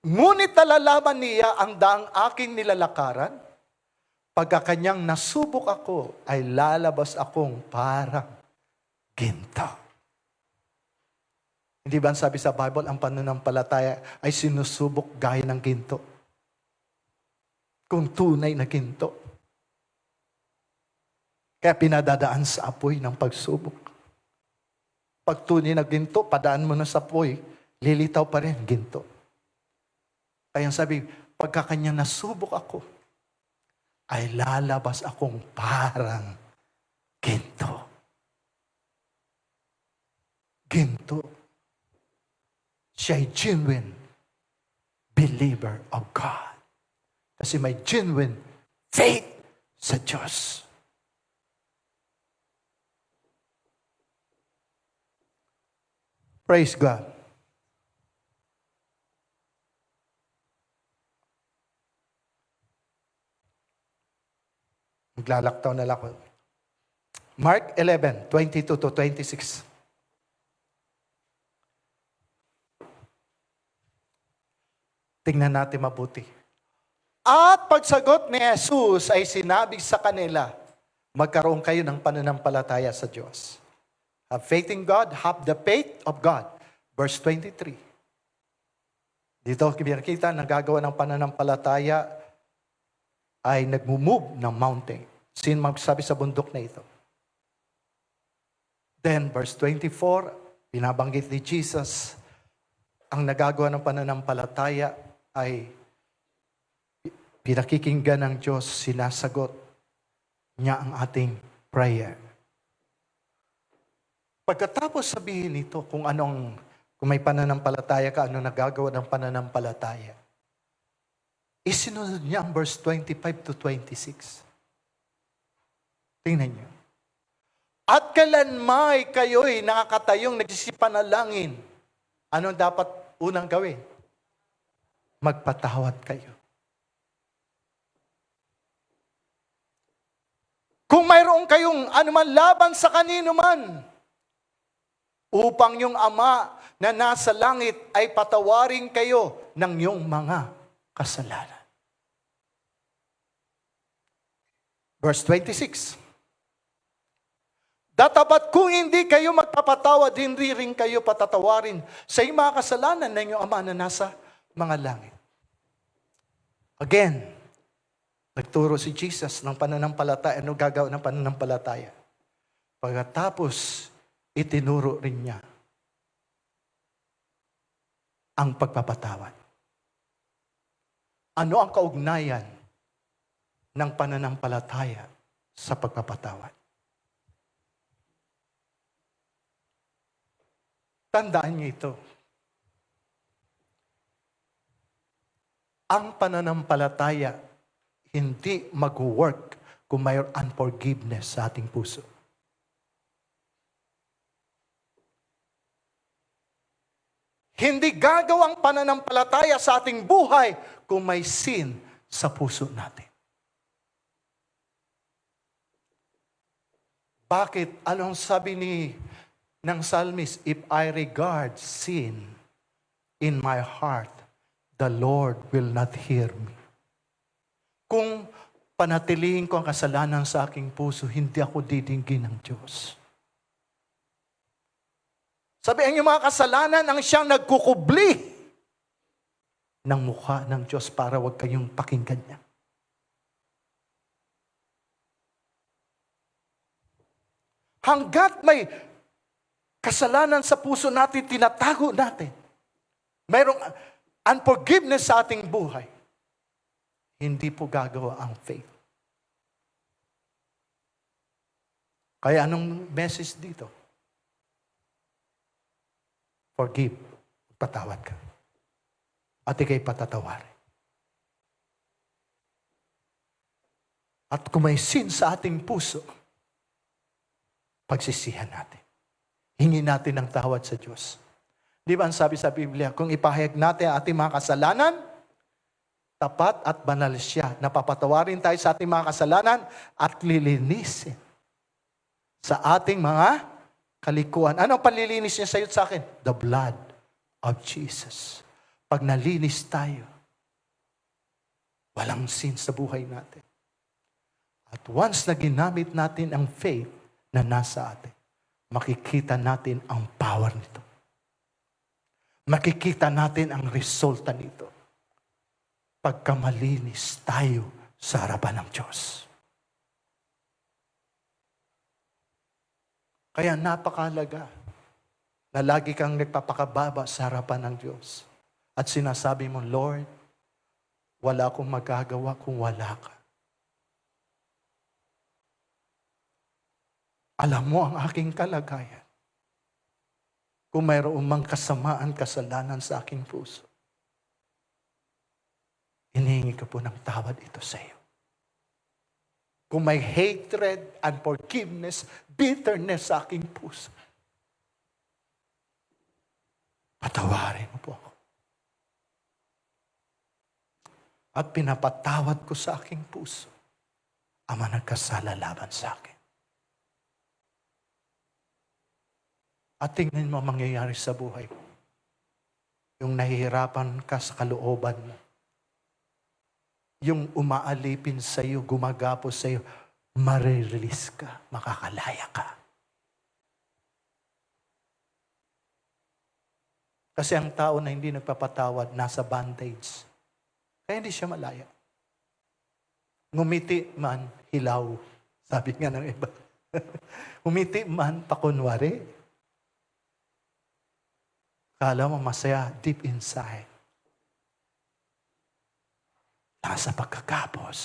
Ngunit nalalaman niya ang daang aking nilalakaran, pagka kanyang nasubok ako, ay lalabas akong parang ginto. Hindi ba sabi sa Bible, ang pananampalataya ay sinusubok gaya ng ginto? Kung tunay na ginto. Kaya pinadadaan sa apoy ng pagsubok. Pag tunay na ginto, padaan mo na sa apoy, lilitaw pa rin ginto. Kaya sabi, pagka kanya nasubok ako, ay lalabas akong parang ginto. Ginto. Siya ay genuine believer of God. Kasi may genuine faith sa Diyos. Praise God. Maglalaktaw na lang ako. Mark 11, 22 to 26. Tingnan natin mabuti. At pagsagot ni Jesus ay sinabi sa kanila, magkaroon kayo ng pananampalataya sa Diyos. Have faith in God, have the faith of God. Verse 23. Dito kita nagagawa ng pananampalataya ay nagmumove ng mountain. Sin magsabi sa bundok na ito. Then, verse 24, binabanggit ni Jesus, ang nagagawa ng pananampalataya ay pinakikinggan ng Diyos, sinasagot niya ang ating prayer. Pagkatapos sabihin ito, kung may pananampalataya ka, ano nagagawa ng pananampalataya, isinunod niya ang verse 25 to 26. Tingnan niyo. At kailanmay kayo'y nakakatayong nagsisipanalangin. Ano dapat unang gawin? Magpatawad kayo. Kung mayroon kayong anuman laban sa kanino man, upang yung Ama na nasa langit ay patawarin kayo ng iyong mga kasalanan. Verse 26. Datapat kung hindi kayo magpapatawad, hindi rin kayo patatawarin sa iyong mga kasalanan ng iyong Ama na nasa mga langit. Again, nagturo si Jesus ng pananampalataya. Ano gagawin ng pananampalataya? Pagkatapos, itinuro rin niya ang pagpapatawad. Ano ang kaugnayan ng pananampalataya sa pagpapatawad? Tandaan niyo ito. Ang pananampalataya hindi mag-work kung mayroon unforgiveness sa ating puso. Hindi gagawang pananampalataya sa ating buhay kung may sin sa puso natin. Bakit? Anong sabi ng psalmist? If I regard sin in my heart, the Lord will not hear me. Kung panatilihin ko ang kasalanan sa aking puso, hindi ako didinggin ng Diyos. Sabihin niyo, mga kasalanan ang siyang nagkukubli ng mukha ng Diyos para wag kayong pakinggan niya. Hanggat may kasalanan sa puso natin, tinatago natin, mayroong unforgiveness sa ating buhay, hindi po gagawa ang faith. Kaya anong message dito? Forgive. Patawad ka. At ikay patatawarin. At kung may sin sa ating puso, pagsisihan natin. Hingin natin ng tawad sa Diyos. Di ba ang sabi sa Biblia, kung ipahayag natin ang ating mga kasalanan, tapat at banal siya. Napapatawarin tayo sa ating mga kasalanan at lilinisin sa ating mga kalikuan. Ano ang panlilinis niya sa iyo at sa akin? The blood of Jesus. Pag nalinis tayo, walang sin sa buhay natin. At once na ginamit natin ang faith na nasa atin, makikita natin ang power nito. Makikita natin ang resulta nito. Pagka malinis tayo sa harapan ng Diyos. Kaya napakahalaga na lagi kang nagpapakababa sa harapan ng Diyos. At sinasabi mo, Lord, wala akong magagawa kung wala ka. Alam mo ang aking kalagayan. Kung mayroon mang kasamaan, kasalanan sa aking puso, hinihingi ko po ng tawad ito sa iyo. Kung may hatred, unforgiveness, bitterness sa aking puso, patawarin mo po ako. At pinapatawad ko sa aking puso ang mga nagkasala laban sa akin. At tingnan mo mangyayari sa buhay mo. Yung nahihirapan ka sa kalooban mo. Yung umaalipin sa iyo, gumagapos sa iyo, marirelease ka, makakalaya ka. Kasi ang tao na hindi nagpapatawad, nasa bandage. Kaya hindi siya malaya. Ngumiti man, hilaw. Sabi nga ng iba. Ngumiti man, pakunwari. Kala mo masaya deep inside. Nasa pagkakapos.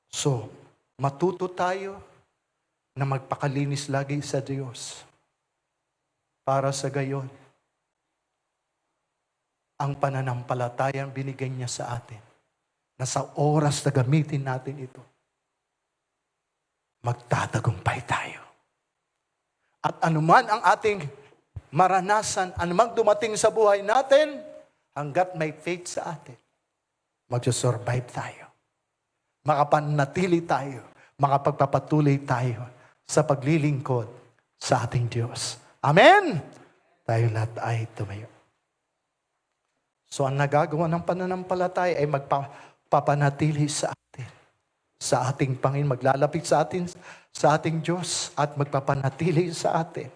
So, matuto tayo na magpakalinis lagi sa Diyos. Para sa gayon, ang pananampalatayang binigay niya sa atin, na sa oras na gamitin natin ito, magtatagumpay tayo. At anuman ang ating maranasan, anumang dumating sa buhay natin, hanggat may faith sa atin, magsusurvive tayo. Makapanatili tayo. Makapagpapatuloy tayo sa paglilingkod sa ating Diyos. Amen? Tayo lahat ay tumayo. So ang nagagawa ng pananampalataya ay magpapanatili sa atin. Sa ating Panginoon, maglalapit sa atin, sa ating Diyos at magpapanatili sa atin.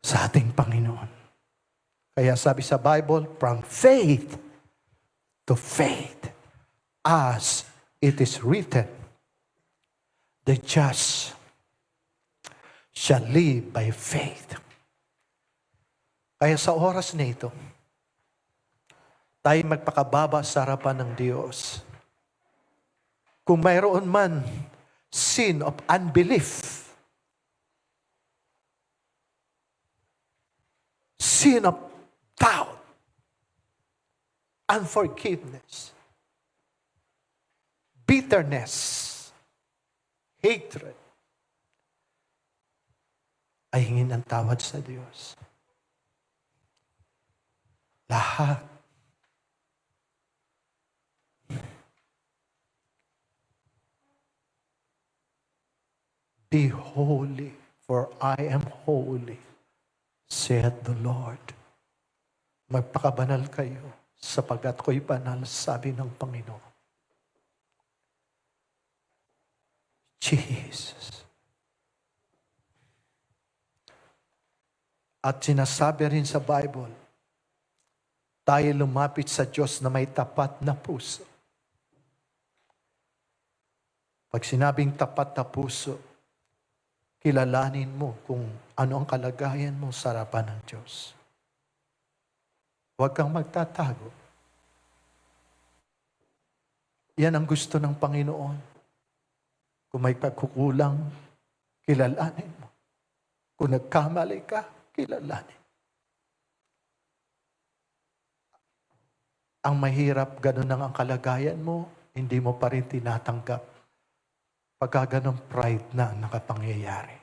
Sa ating Panginoon. Kaya sabi sa Bible, from faith to faith, as it is written, the just shall live by faith. Kaya sa oras na ito, tayo magpakababa sa harapan ng Diyos. Kung mayroon man sin of unbelief, sin of doubt, unforgiveness, bitterness, hatred, ay hingin ang tawad sa Diyos. Lahat. Be holy, for I am holy. saith the Lord. Magpakabanal kayo, sapagkat ko'y banal, sabi ng Panginoon. Jesus. At sinasabi rin sa Bible, tayo lumapit sa Diyos na may tapat na puso. Pag sinabing tapat na puso, kilalanin mo kung ano ang kalagayan mo sa harapan ng Diyos. Huwag kang magtatago. Yan ang gusto ng Panginoon. Kung may pagkukulang, kilalanin mo. Kung nagkamali ka, kilalanin. Ang mahirap, ganun ang kalagayan mo, hindi mo pa rin tinatanggap. Pagka ganun pride na ang nakapangyayari.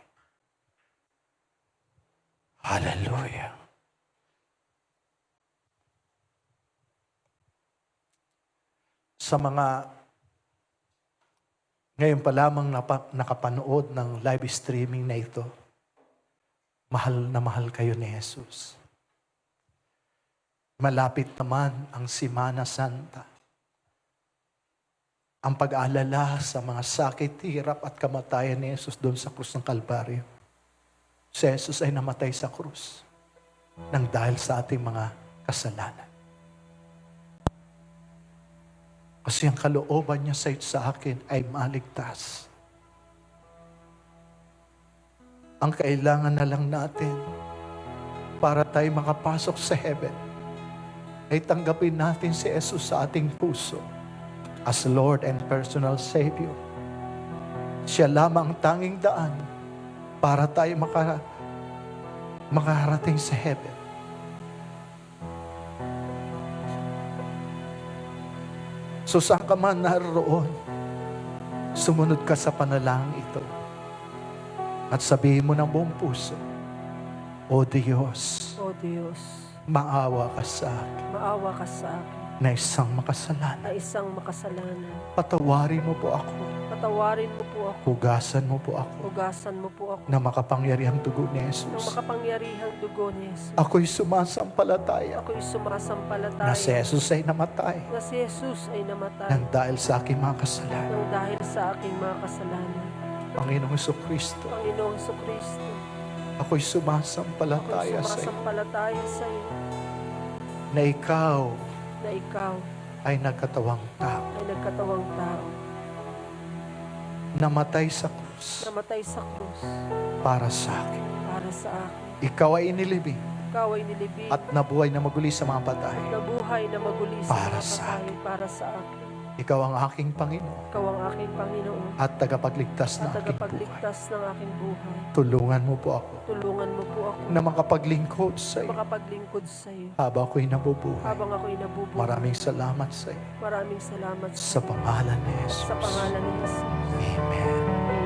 Hallelujah. Sa mga ngayon pa lamang nakapanood ng live streaming na ito, mahal na mahal kayo ni Jesus. Malapit naman ang Semana Santa. Ang pag-aalala sa mga sakit, hirap at kamatayan ni Jesus doon sa krus ng Kalbaryo. Si Jesus ay namatay sa krus nang dahil sa ating mga kasalanan. Kasi ang kalooban niya sa akin ay maligtas. Ang kailangan na lang natin para tayo makapasok sa heaven ay tanggapin natin si Jesus sa ating puso as Lord and personal Savior. Siya lamang ang tanging daan para tayo makarating sa heaven. So saan ka man naroon, sumunod ka sa panalangin ito. At sabihin mo ng buong puso, O Diyos, O Diyos, maawa ka sa akin maawa ka sa akin na isang makasalanan. na isang makasalanan. Patawarin mo po ako. Patawarin mo po ako, Hugasan mo po ako hugasan mo po ako na makapangyarihang dugo ni ng Jesus. makapangyarihang dugo ni Jesus. Ako'y sumasampalataya Ako'y sumasampalataya na si Jesus ay namatay na si Jesus ay namatay nang dahil sa aking mga kasalanan. nang dahil sa aking mga kasalanan. Panginoong Jesucristo, Panginoong Kristo, ako'y ako'y sumasampalataya sa iyo sumasampalataya sa iyo na ikaw na ikaw ay nagkatawang tao, ay nagkatawang tao, namatay sa krus namatay sa krus para sa akin. para sa akin. Ikaw ay inilibing Ikaw ay nilibing at nabuhay na maguli sa mga patay. na buhay na maguli sa Para mga sa patay para sa akin. Ikaw ang aking Panginoon Ikaw ang aking Panginoon at tagapagligtas at na aking buhay. tagapagligtas ng aking buhay. Tulungan mo po ako Tulungan mo po ako na makapaglingkod sa iyo makapaglingkod sa iyo habang ako'y nabubuhay. habang ako'y nabubuhay. Maraming salamat sa iyo Maraming salamat sa pangalan ni Jesus. sa pangalan ni Jesus. Amen.